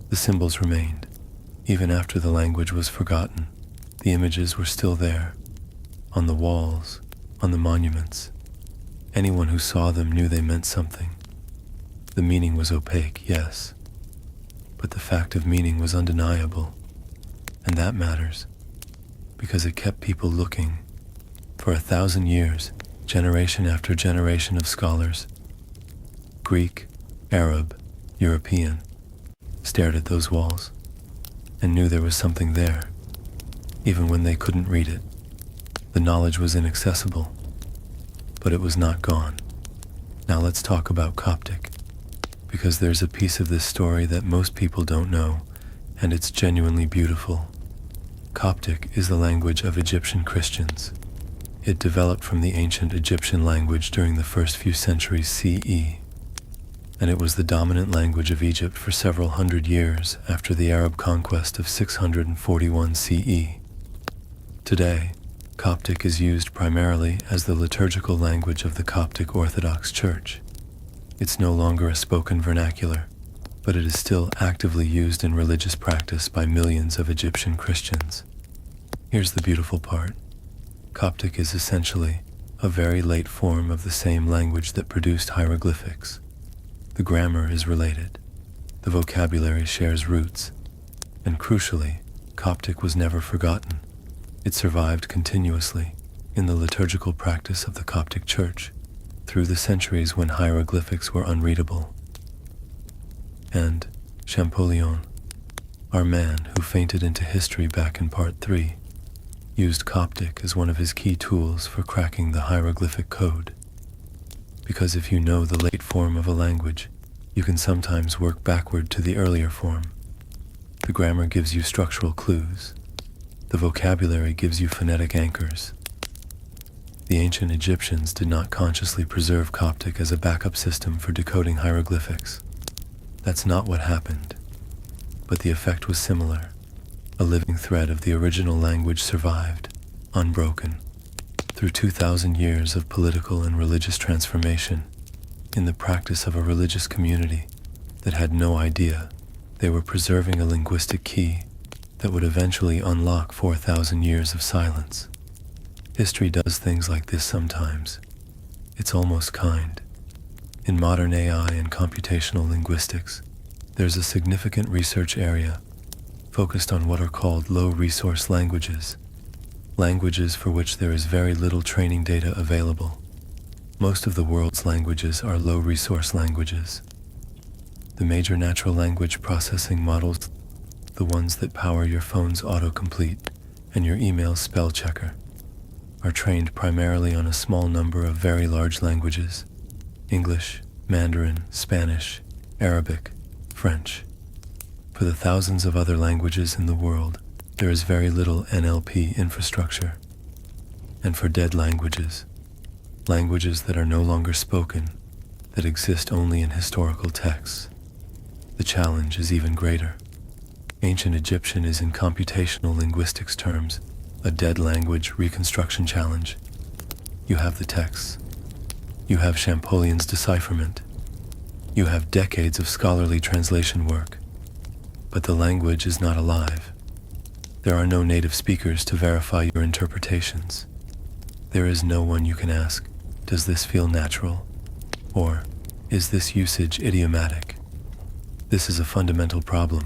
The symbols remained. Even after the language was forgotten, the images were still there, on the walls, on the monuments. Anyone who saw them knew they meant something. The meaning was opaque, yes, but the fact of meaning was undeniable, and that matters, because it kept people looking. For 1,000 years, generation after generation of scholars, Greek, Arab, European, stared at those walls and knew there was something there, even when they couldn't read it. The knowledge was inaccessible, but it was not gone. Now let's talk about Coptic, because there's a piece of this story that most people don't know, and it's genuinely beautiful. Coptic is the language of Egyptian Christians. It developed from the ancient Egyptian language during the first few centuries CE, and it was the dominant language of Egypt for several hundred years after the Arab conquest of 641 CE. Today, Coptic is used primarily as the liturgical language of the Coptic Orthodox Church. It's no longer a spoken vernacular, but it is still actively used in religious practice by millions of Egyptian Christians. Here's the beautiful part. Coptic is essentially a very late form of the same language that produced hieroglyphics. The grammar is related, the vocabulary shares roots, and crucially, Coptic was never forgotten. It survived continuously in the liturgical practice of the Coptic Church through the centuries when hieroglyphics were unreadable. And Champollion, our man who fainted into history back in part 3, used Coptic as one of his key tools for cracking the hieroglyphic code. Because if you know the late form of a language, you can sometimes work backward to the earlier form. The grammar gives you structural clues. The vocabulary gives you phonetic anchors. The ancient Egyptians did not consciously preserve Coptic as a backup system for decoding hieroglyphics. That's not what happened. But the effect was similar. A living thread of the original language survived, unbroken, through 2,000 years of political and religious transformation, in the practice of a religious community that had no idea they were preserving a linguistic key that would eventually unlock 4,000 years of silence. History does things like this sometimes. It's almost kind. In modern AI and computational linguistics, there's a significant research area focused on what are called low-resource languages, languages for which there is very little training data available. Most of the world's languages are low-resource languages. The major natural language processing models, the ones that power your phone's autocomplete and your email spell checker, are trained primarily on a small number of very large languages: English, Mandarin, Spanish, Arabic, French. For the thousands of other languages in the world, there is very little NLP infrastructure. And for dead languages, languages that are no longer spoken, that exist only in historical texts, the challenge is even greater. Ancient Egyptian is, in computational linguistics terms, a dead language reconstruction challenge. You have the texts. You have Champollion's decipherment. You have decades of scholarly translation work. But the language is not alive. There are no native speakers to verify your interpretations. There is no one you can ask, "Does this feel natural?" Or, "Is this usage idiomatic?" This is a fundamental problem,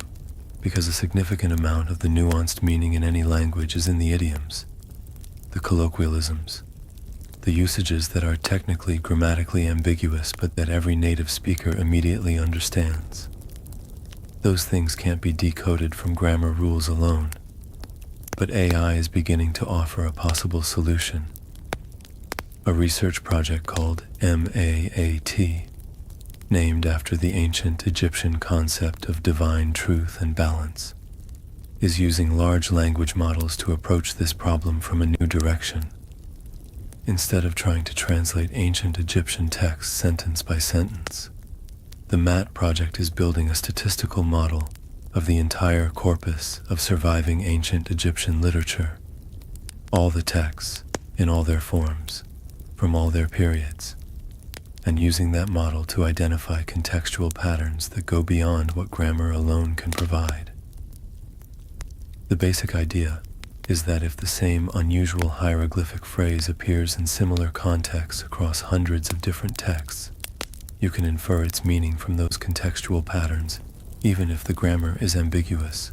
because a significant amount of the nuanced meaning in any language is in the idioms, the colloquialisms, the usages that are technically grammatically ambiguous but that every native speaker immediately understands. Those things can't be decoded from grammar rules alone, but AI is beginning to offer a possible solution. A research project called MAAT, named after the ancient Egyptian concept of divine truth and balance, is using large language models to approach this problem from a new direction. Instead of trying to translate ancient Egyptian texts sentence by sentence, the MAT project is building a statistical model of the entire corpus of surviving ancient Egyptian literature, all the texts, in all their forms, from all their periods, and using that model to identify contextual patterns that go beyond what grammar alone can provide. The basic idea is that if the same unusual hieroglyphic phrase appears in similar contexts across hundreds of different texts, you can infer its meaning from those contextual patterns, even if the grammar is ambiguous.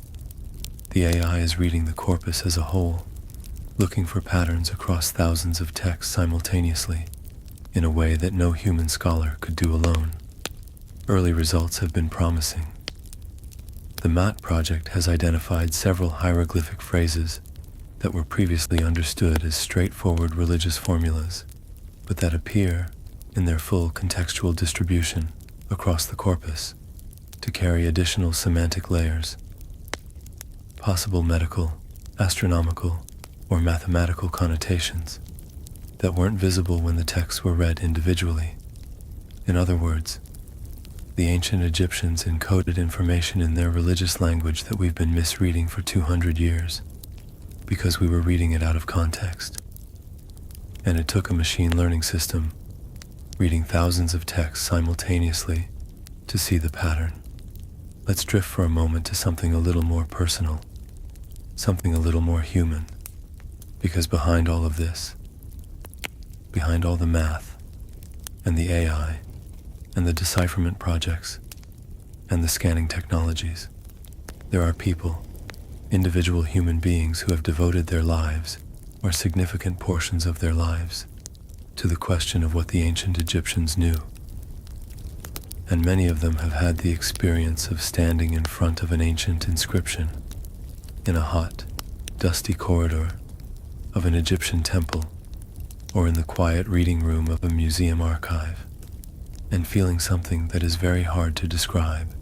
The AI is reading the corpus as a whole, looking for patterns across thousands of texts simultaneously, in a way that no human scholar could do alone. Early results have been promising. The MAT project has identified several hieroglyphic phrases that were previously understood as straightforward religious formulas, but that appear, in their full contextual distribution across the corpus, to carry additional semantic layers, possible medical, astronomical, or mathematical connotations that weren't visible when the texts were read individually. In other words, the ancient Egyptians encoded information in their religious language that we've been misreading for 200 years, because we were reading it out of context. And it took a machine learning system reading thousands of texts simultaneously to see the pattern. Let's drift for a moment to something a little more personal, something a little more human, because behind all of this, behind all the math and the AI and the decipherment projects and the scanning technologies, there are people, individual human beings who have devoted their lives, or significant portions of their lives, to the question of what the ancient Egyptians knew. And many of them have had the experience of standing in front of an ancient inscription in a hot, dusty corridor of an Egyptian temple, or in the quiet reading room of a museum archive, and feeling something that is very hard to describe,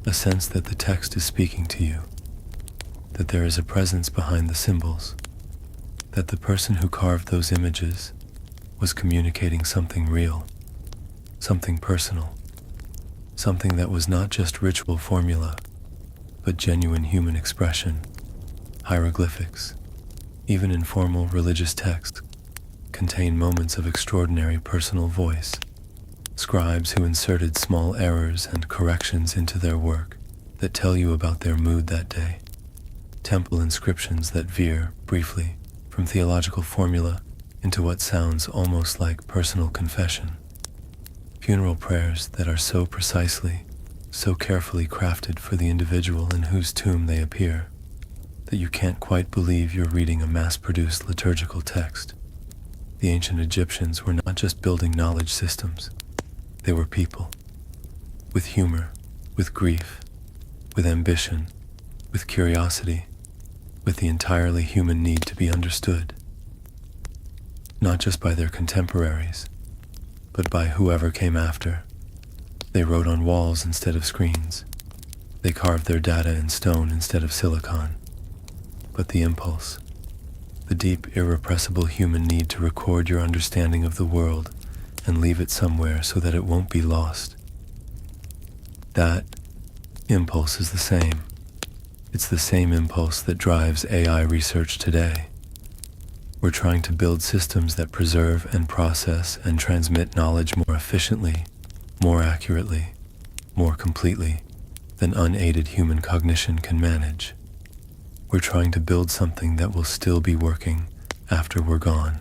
a sense that the text is speaking to you, that there is a presence behind the symbols, that the person who carved those images was communicating something real, something personal, something that was not just ritual formula, but genuine human expression. Hieroglyphics, even informal religious texts, contain moments of extraordinary personal voice. Scribes who inserted small errors and corrections into their work that tell you about their mood that day. Temple inscriptions that veer, briefly, from theological formula into what sounds almost like personal confession. Funeral prayers that are so precisely, so carefully crafted for the individual in whose tomb they appear, that you can't quite believe you're reading a mass-produced liturgical text. The ancient Egyptians were not just building knowledge systems. They were people, with humor, with grief, with ambition, with curiosity, with the entirely human need to be understood, not just by their contemporaries, but by whoever came after. They wrote on walls instead of screens. They carved their data in stone instead of silicon. But the impulse, the deep, irrepressible human need to record your understanding of the world and leave it somewhere so that it won't be lost, that impulse is the same. It's the same impulse that drives AI research today. We're trying to build systems that preserve and process and transmit knowledge more efficiently, more accurately, more completely than unaided human cognition can manage. We're trying to build something that will still be working after we're gone.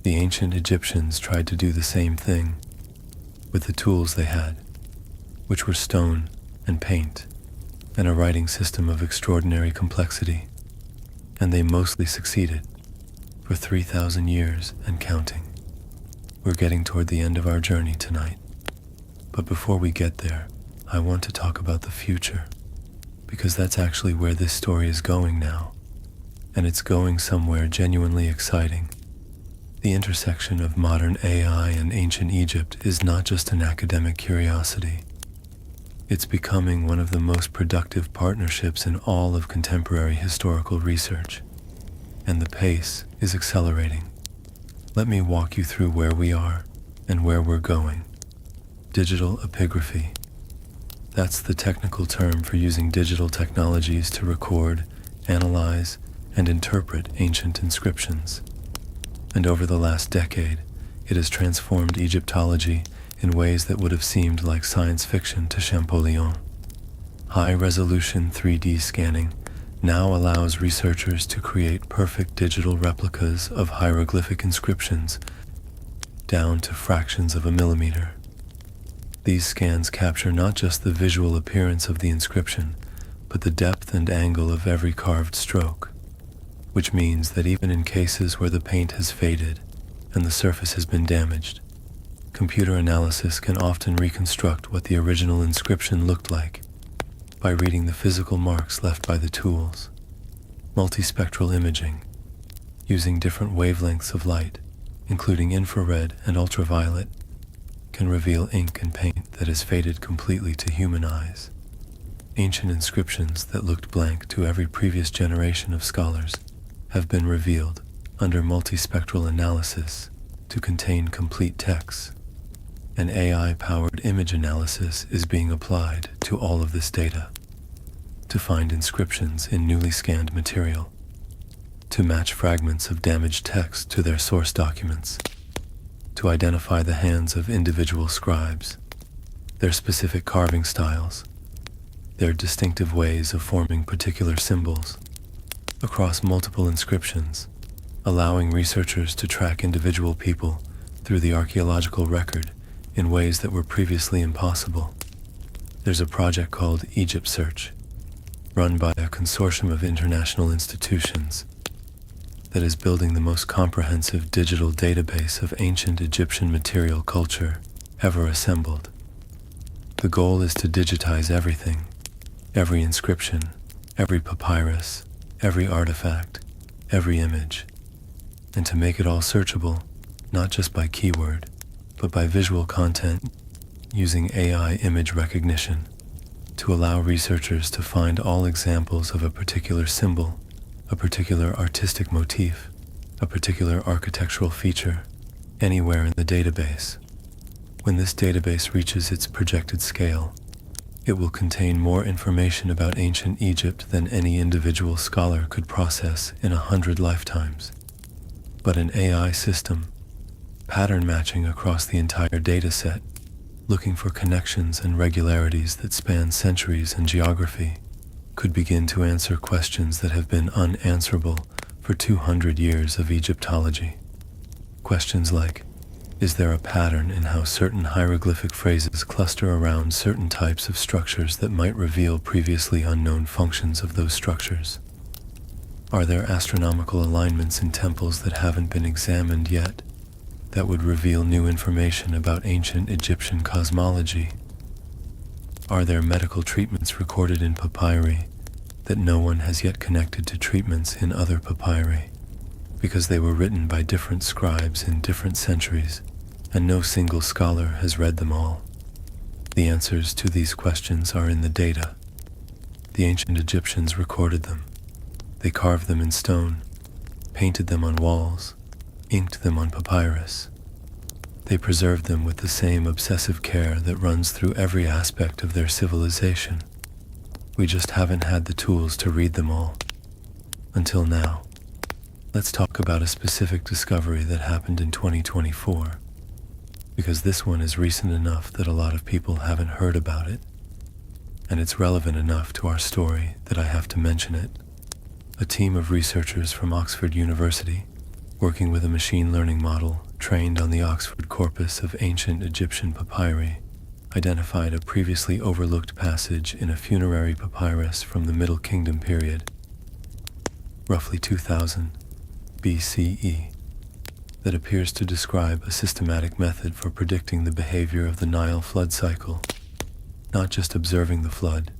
The ancient Egyptians tried to do the same thing with the tools they had, which were stone and paint and a writing system of extraordinary complexity, and they mostly succeeded for 3,000 years and counting. We're getting toward the end of our journey tonight, but before we get there, I want to talk about the future, because that's actually where this story is going now, and it's going somewhere genuinely exciting. The intersection of modern AI and ancient Egypt is not just an academic curiosity. It's becoming one of the most productive partnerships in all of contemporary historical research, and the pace is accelerating. Let me walk you through where we are and where we're going. Digital epigraphy. That's the technical term for using digital technologies to record, analyze, and interpret ancient inscriptions. And over the last decade, it has transformed Egyptology in ways that would have seemed like science fiction to Champollion. High-resolution 3D scanning now allows researchers to create perfect digital replicas of hieroglyphic inscriptions down to fractions of a millimeter. These scans capture not just the visual appearance of the inscription, but the depth and angle of every carved stroke, which means that even in cases where the paint has faded and the surface has been damaged, computer analysis can often reconstruct what the original inscription looked like by reading the physical marks left by the tools. Multispectral imaging, using different wavelengths of light, including infrared and ultraviolet, can reveal ink and paint that has faded completely to human eyes. Ancient inscriptions that looked blank to every previous generation of scholars have been revealed under multispectral analysis to contain complete texts. An AI-powered image analysis is being applied to all of this data to find inscriptions in newly scanned material, to match fragments of damaged text to their source documents, to identify the hands of individual scribes, their specific carving styles, their distinctive ways of forming particular symbols across multiple inscriptions, allowing researchers to track individual people through the archaeological record in ways that were previously impossible. There's a project called Egypt Search, run by a consortium of international institutions, that is building the most comprehensive digital database of ancient Egyptian material culture ever assembled. The goal is to digitize everything, every inscription, every papyrus, every artifact, every image, and to make it all searchable, not just by keyword, but by visual content using AI image recognition to allow researchers to find all examples of a particular symbol, a particular artistic motif, a particular architectural feature, anywhere in the database. When this database reaches its projected scale, it will contain more information about ancient Egypt than any individual scholar could process in 100 lifetimes. But an AI system, pattern matching across the entire dataset, looking for connections and regularities that span centuries and geography, could begin to answer questions that have been unanswerable for 200 years of Egyptology. Questions like, is there a pattern in how certain hieroglyphic phrases cluster around certain types of structures that might reveal previously unknown functions of those structures? Are there astronomical alignments in temples that haven't been examined yet that would reveal new information about ancient Egyptian cosmology? Are there medical treatments recorded in papyri that no one has yet connected to treatments in other papyri, because they were written by different scribes in different centuries, and no single scholar has read them all? The answers to these questions are in the data. The ancient Egyptians recorded them. They carved them in stone, painted them on walls, inked them on papyrus. They preserved them with the same obsessive care that runs through every aspect of their civilization. We just haven't had the tools to read them all. Until now. Let's talk about a specific discovery that happened in 2024, because this one is recent enough that a lot of people haven't heard about it, and it's relevant enough to our story that I have to mention it. A team of researchers from Oxford University, working with a machine learning model trained on the Oxford corpus of ancient Egyptian papyri, identified a previously overlooked passage in a funerary papyrus from the Middle Kingdom period, roughly 2000 BCE, that appears to describe a systematic method for predicting the behavior of the Nile flood cycle, not just observing the flood,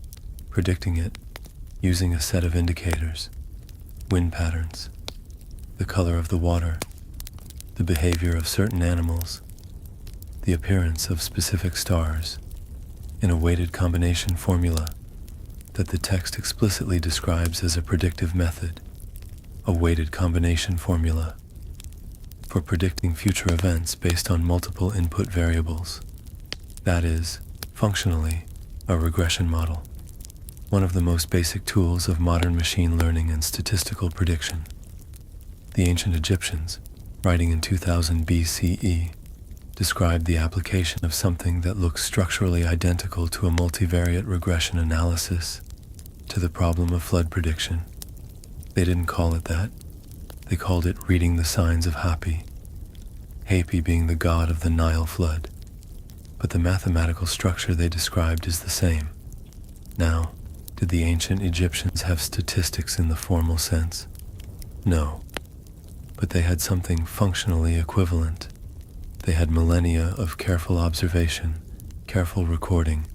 predicting it using a set of indicators, wind patterns, the color of the water, the behavior of certain animals, the appearance of specific stars, in a weighted combination formula that the text explicitly describes as a predictive method, a weighted combination formula for predicting future events based on multiple input variables. That is, functionally, a regression model, one of the most basic tools of modern machine learning and statistical prediction. The ancient Egyptians, writing in 2000 BCE, described the application of something that looks structurally identical to a multivariate regression analysis to the problem of flood prediction. They didn't call it that. They called it reading the signs of Hapi, Hapi being the god of the Nile flood. But the mathematical structure they described is the same. Now, did the ancient Egyptians have statistics in the formal sense? No. But they had something functionally equivalent. They had millennia of careful observation, careful recording,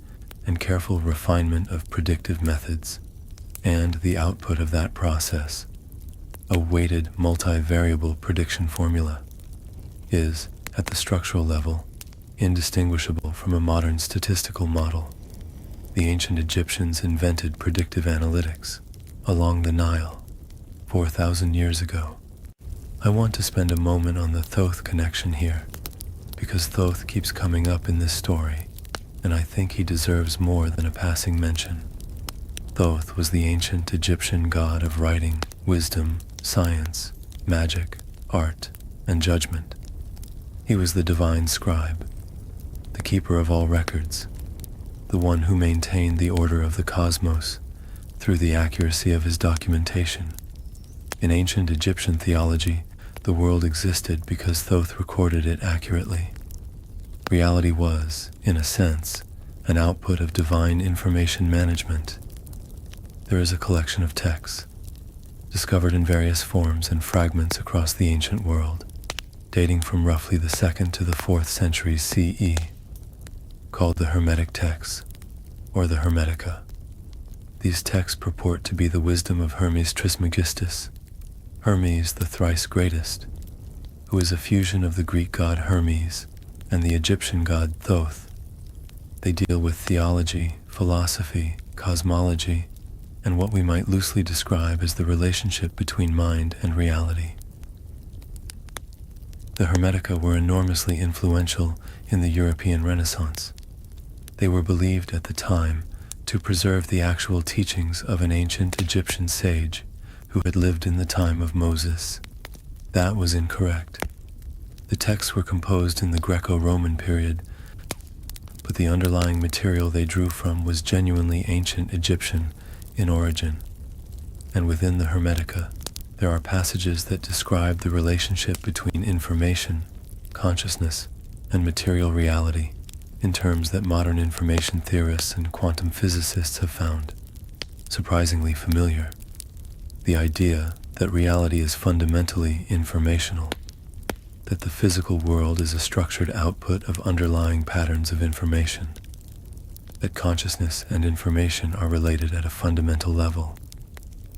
and careful refinement of predictive methods, and the output of that process, a weighted multivariable prediction formula, is, at the structural level, indistinguishable from a modern statistical model. The ancient Egyptians invented predictive analytics along the Nile 4,000 years ago. I want to spend a moment on the Thoth connection here, because Thoth keeps coming up in this story, and I think he deserves more than a passing mention. Thoth was the ancient Egyptian god of writing, wisdom, science, magic, art, and judgment. He was the divine scribe, the keeper of all records, the one who maintained the order of the cosmos through the accuracy of his documentation. In ancient Egyptian theology, the world existed because Thoth recorded it accurately. Reality was, in a sense, an output of divine information management. There is a collection of texts, discovered in various forms and fragments across the ancient world, dating from roughly the 2nd to the 4th centuries CE, called the Hermetic texts, or the Hermetica. These texts purport to be the wisdom of Hermes Trismegistus, Hermes the thrice greatest, who is a fusion of the Greek god Hermes and the Egyptian god Thoth. They deal with theology, philosophy, cosmology, and what we might loosely describe as the relationship between mind and reality. The Hermetica were enormously influential in the European Renaissance. They were believed at the time to preserve the actual teachings of an ancient Egyptian sage who had lived in the time of Moses. That was incorrect. The texts were composed in the Greco-Roman period, but the underlying material they drew from was genuinely ancient Egyptian in origin. And within the Hermetica, there are passages that describe the relationship between information, consciousness, and material reality in terms that modern information theorists and quantum physicists have found surprisingly familiar. The idea that reality is fundamentally informational, that the physical world is a structured output of underlying patterns of information, that consciousness and information are related at a fundamental level.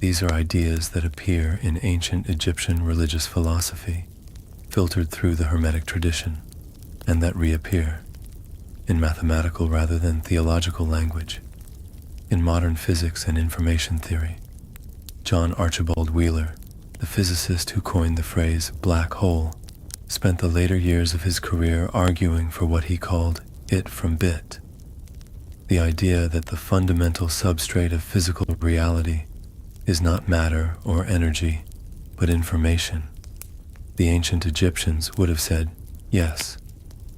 These are ideas that appear in ancient Egyptian religious philosophy, filtered through the Hermetic tradition, and that reappear in mathematical rather than theological language, in modern physics and information theory. John Archibald Wheeler, the physicist who coined the phrase black hole, spent the later years of his career arguing for what he called it from bit, the idea that the fundamental substrate of physical reality is not matter or energy, but information. The ancient Egyptians would have said, yes,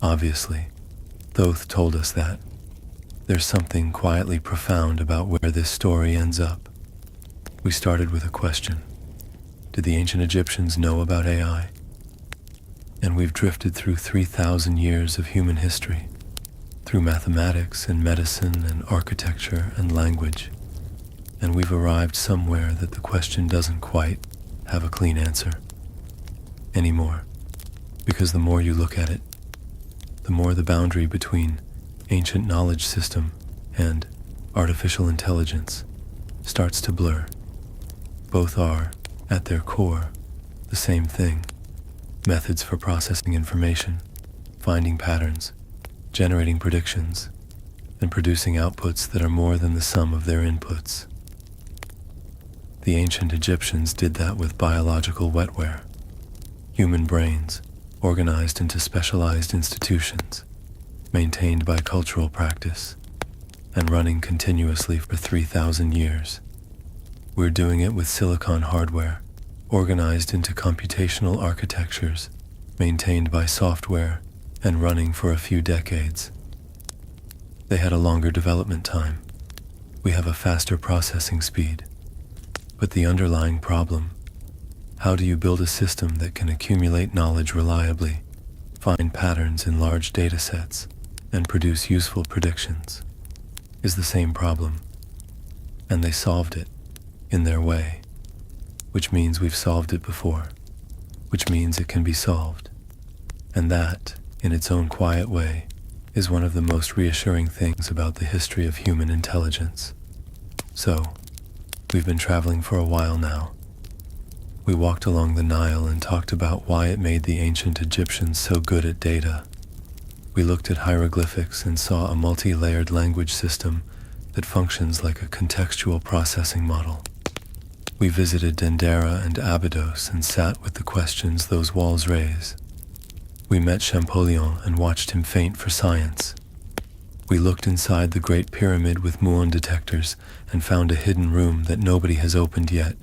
obviously. Thoth told us that. There's something quietly profound about where this story ends up. We started with a question. Did the ancient Egyptians know about AI? And we've drifted through 3,000 years of human history, through mathematics and medicine and architecture and language, and we've arrived somewhere that the question doesn't quite have a clean answer anymore, because the more you look at it, the more the boundary between ancient knowledge system and artificial intelligence starts to blur. Both are, at their core, the same thing: methods for processing information, finding patterns, generating predictions, and producing outputs that are more than the sum of their inputs. The ancient Egyptians did that with biological wetware, human brains organized into specialized institutions, maintained by cultural practice, and running continuously for 3,000 years. We're doing it with silicon hardware, organized into computational architectures, maintained by software, and running for a few decades. They had a longer development time. We have a faster processing speed. But the underlying problem: how do you build a system that can accumulate knowledge reliably, find patterns in large data sets, and produce useful predictions, is the same problem. And they solved it, in their way, which means we've solved it before, which means it can be solved. And that, in its own quiet way, is one of the most reassuring things about the history of human intelligence. So, we've been traveling for a while now. We walked along the Nile and talked about why it made the ancient Egyptians so good at data. We looked at hieroglyphics and saw a multi-layered language system that functions like a contextual processing model. We visited Dendera and Abydos and sat with the questions those walls raise. We met Champollion and watched him faint for science. We looked inside the Great Pyramid with muon detectors and found a hidden room that nobody has opened yet.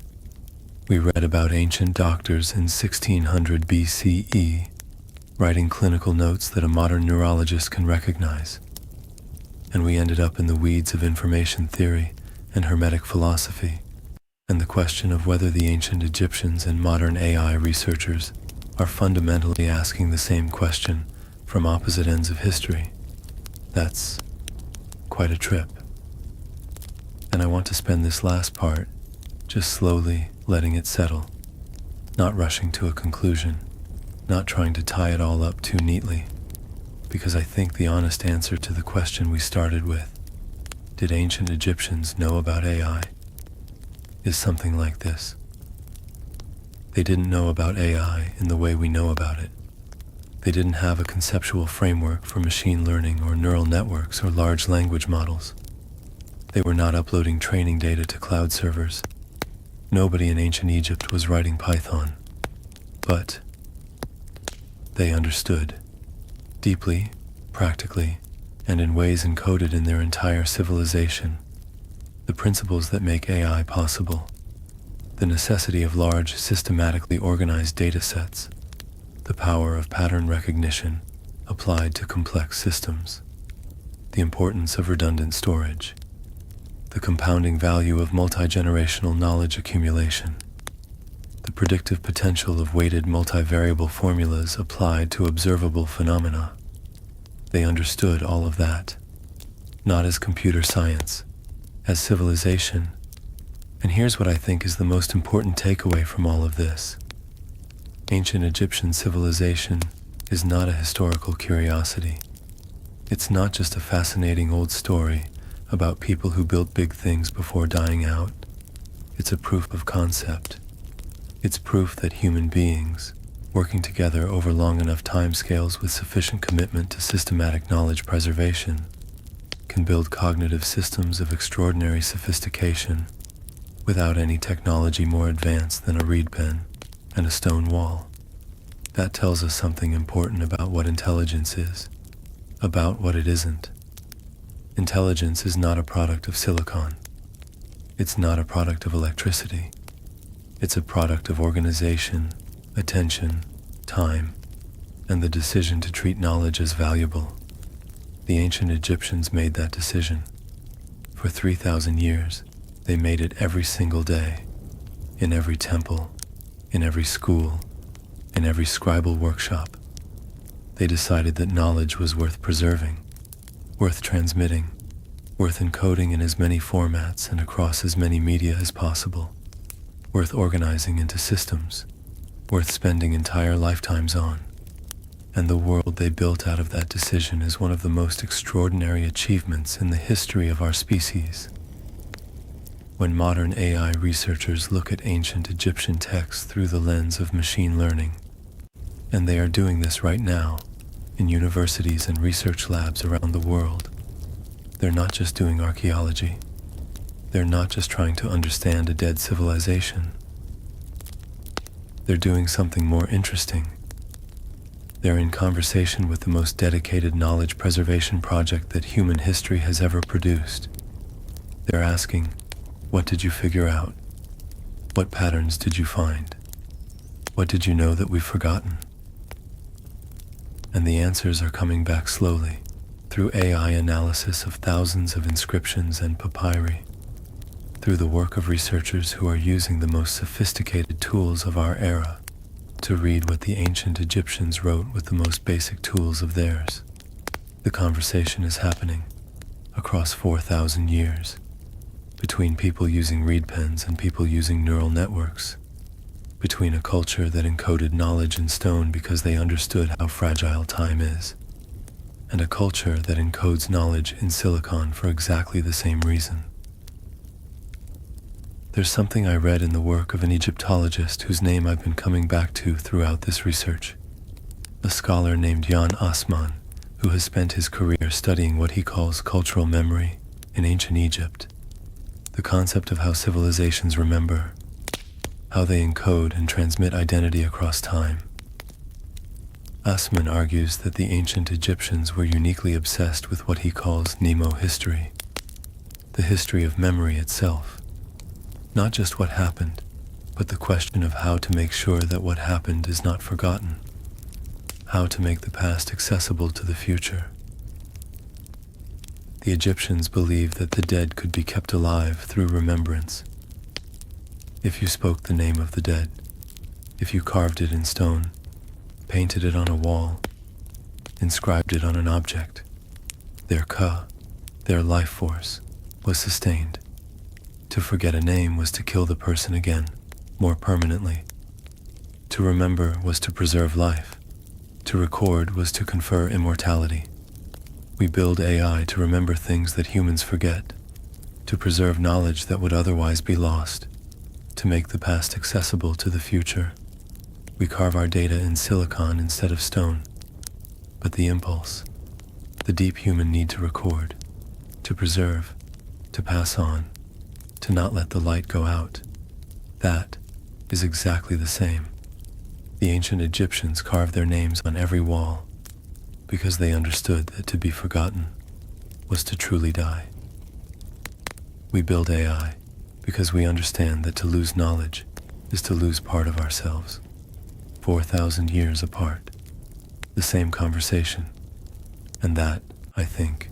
We read about ancient doctors in 1600 BCE writing clinical notes that a modern neurologist can recognize. And we ended up in the weeds of information theory and Hermetic philosophy, and the question of whether the ancient Egyptians and modern AI researchers are fundamentally asking the same question from opposite ends of history. That's quite a trip. And I want to spend this last part just slowly letting it settle, not rushing to a conclusion, not trying to tie it all up too neatly, because I think the honest answer to the question we started with, did ancient Egyptians know about AI, is something like this. They didn't know about AI in the way we know about it. They didn't have a conceptual framework for machine learning or neural networks or large language models. They were not uploading training data to cloud servers. Nobody in ancient Egypt was writing Python. But they understood, deeply, practically, and in ways encoded in their entire civilization, the principles that make AI possible, the necessity of large, systematically organized data sets, the power of pattern recognition applied to complex systems, the importance of redundant storage, the compounding value of multi-generational knowledge accumulation, the predictive potential of weighted multivariable formulas applied to observable phenomena. They understood all of that, not as computer science, as civilization. And here's what I think is the most important takeaway from all of this. Ancient Egyptian civilization is not a historical curiosity. It's not just a fascinating old story about people who built big things before dying out. It's a proof of concept. It's proof that human beings, working together over long enough timescales with sufficient commitment to systematic knowledge preservation, can build cognitive systems of extraordinary sophistication without any technology more advanced than a reed pen and a stone wall. That tells us something important about what intelligence is, about what it isn't. Intelligence is not a product of silicon. It's not a product of electricity. It's a product of organization, attention, time, and the decision to treat knowledge as valuable. The ancient Egyptians made that decision. For 3,000 years, they made it every single day, in every temple, in every school, in every scribal workshop. They decided that knowledge was worth preserving, worth transmitting, worth encoding in as many formats and across as many media as possible, worth organizing into systems, worth spending entire lifetimes on. And the world they built out of that decision is one of the most extraordinary achievements in the history of our species. When modern AI researchers look at ancient Egyptian texts through the lens of machine learning, and they are doing this right now in universities and research labs around the world, they're not just doing archaeology. They're not just trying to understand a dead civilization. They're doing something more interesting. They're in conversation with the most dedicated knowledge preservation project that human history has ever produced. They're asking, what did you figure out? What patterns did you find? What did you know that we've forgotten? And the answers are coming back slowly, through AI analysis of thousands of inscriptions and papyri, through the work of researchers who are using the most sophisticated tools of our era to read what the ancient Egyptians wrote with the most basic tools of theirs. The conversation is happening across 4,000 years, between people using reed pens and people using neural networks, between a culture that encoded knowledge in stone because they understood how fragile time is, and a culture that encodes knowledge in silicon for exactly the same reason. There's something I read in the work of an Egyptologist whose name I've been coming back to throughout this research, a scholar named Jan Assmann, who has spent his career studying what he calls cultural memory in ancient Egypt, the concept of how civilizations remember, how they encode and transmit identity across time. Assmann argues that the ancient Egyptians were uniquely obsessed with what he calls mnemo-history, the history of memory itself, not just what happened, but the question of how to make sure that what happened is not forgotten, how to make the past accessible to the future. The Egyptians believed that the dead could be kept alive through remembrance. If you spoke the name of the dead, if you carved it in stone, painted it on a wall, inscribed it on an object, their ka, their life force, was sustained. To forget a name was to kill the person again, more permanently. To remember was to preserve life. To record was to confer immortality. We build AI to remember things that humans forget, to preserve knowledge that would otherwise be lost, to make the past accessible to the future. We carve our data in silicon instead of stone. But the impulse, the deep human need to record, to preserve, to pass on, to not let the light go out, that is exactly the same. The ancient Egyptians carved their names on every wall because they understood that to be forgotten was to truly die. We build AI because we understand that to lose knowledge is to lose part of ourselves. 4,000 years apart, the same conversation. And that, I think,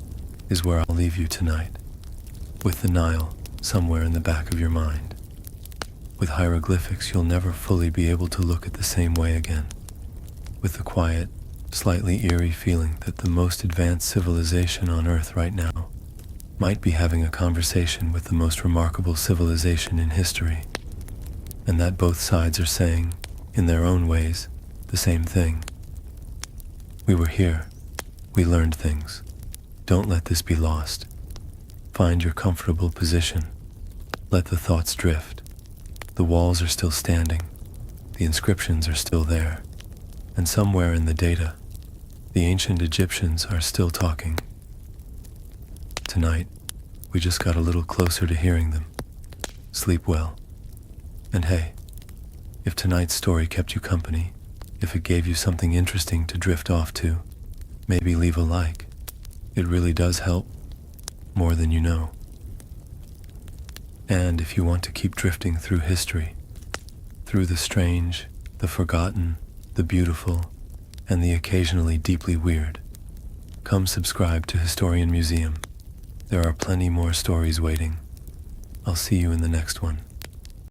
is where I'll leave you tonight, with the Nile somewhere in the back of your mind. With hieroglyphics, you'll never fully be able to look at the same way again. With the quiet, slightly eerie feeling that the most advanced civilization on Earth right now might be having a conversation with the most remarkable civilization in history, and that both sides are saying, in their own ways, the same thing. We were here. We learned things. Don't let this be lost. Find your comfortable position. Let the thoughts drift. The walls are still standing. The inscriptions are still there. And somewhere in the data, the ancient Egyptians are still talking. Tonight, we just got a little closer to hearing them. Sleep well. And hey, if tonight's story kept you company, if it gave you something interesting to drift off to, maybe leave a like. It really does help, more than you know. And if you want to keep drifting through history, through the strange, the forgotten, the beautiful, and the occasionally deeply weird, come subscribe to Historian Museum. There are plenty more stories waiting. I'll see you in the next one.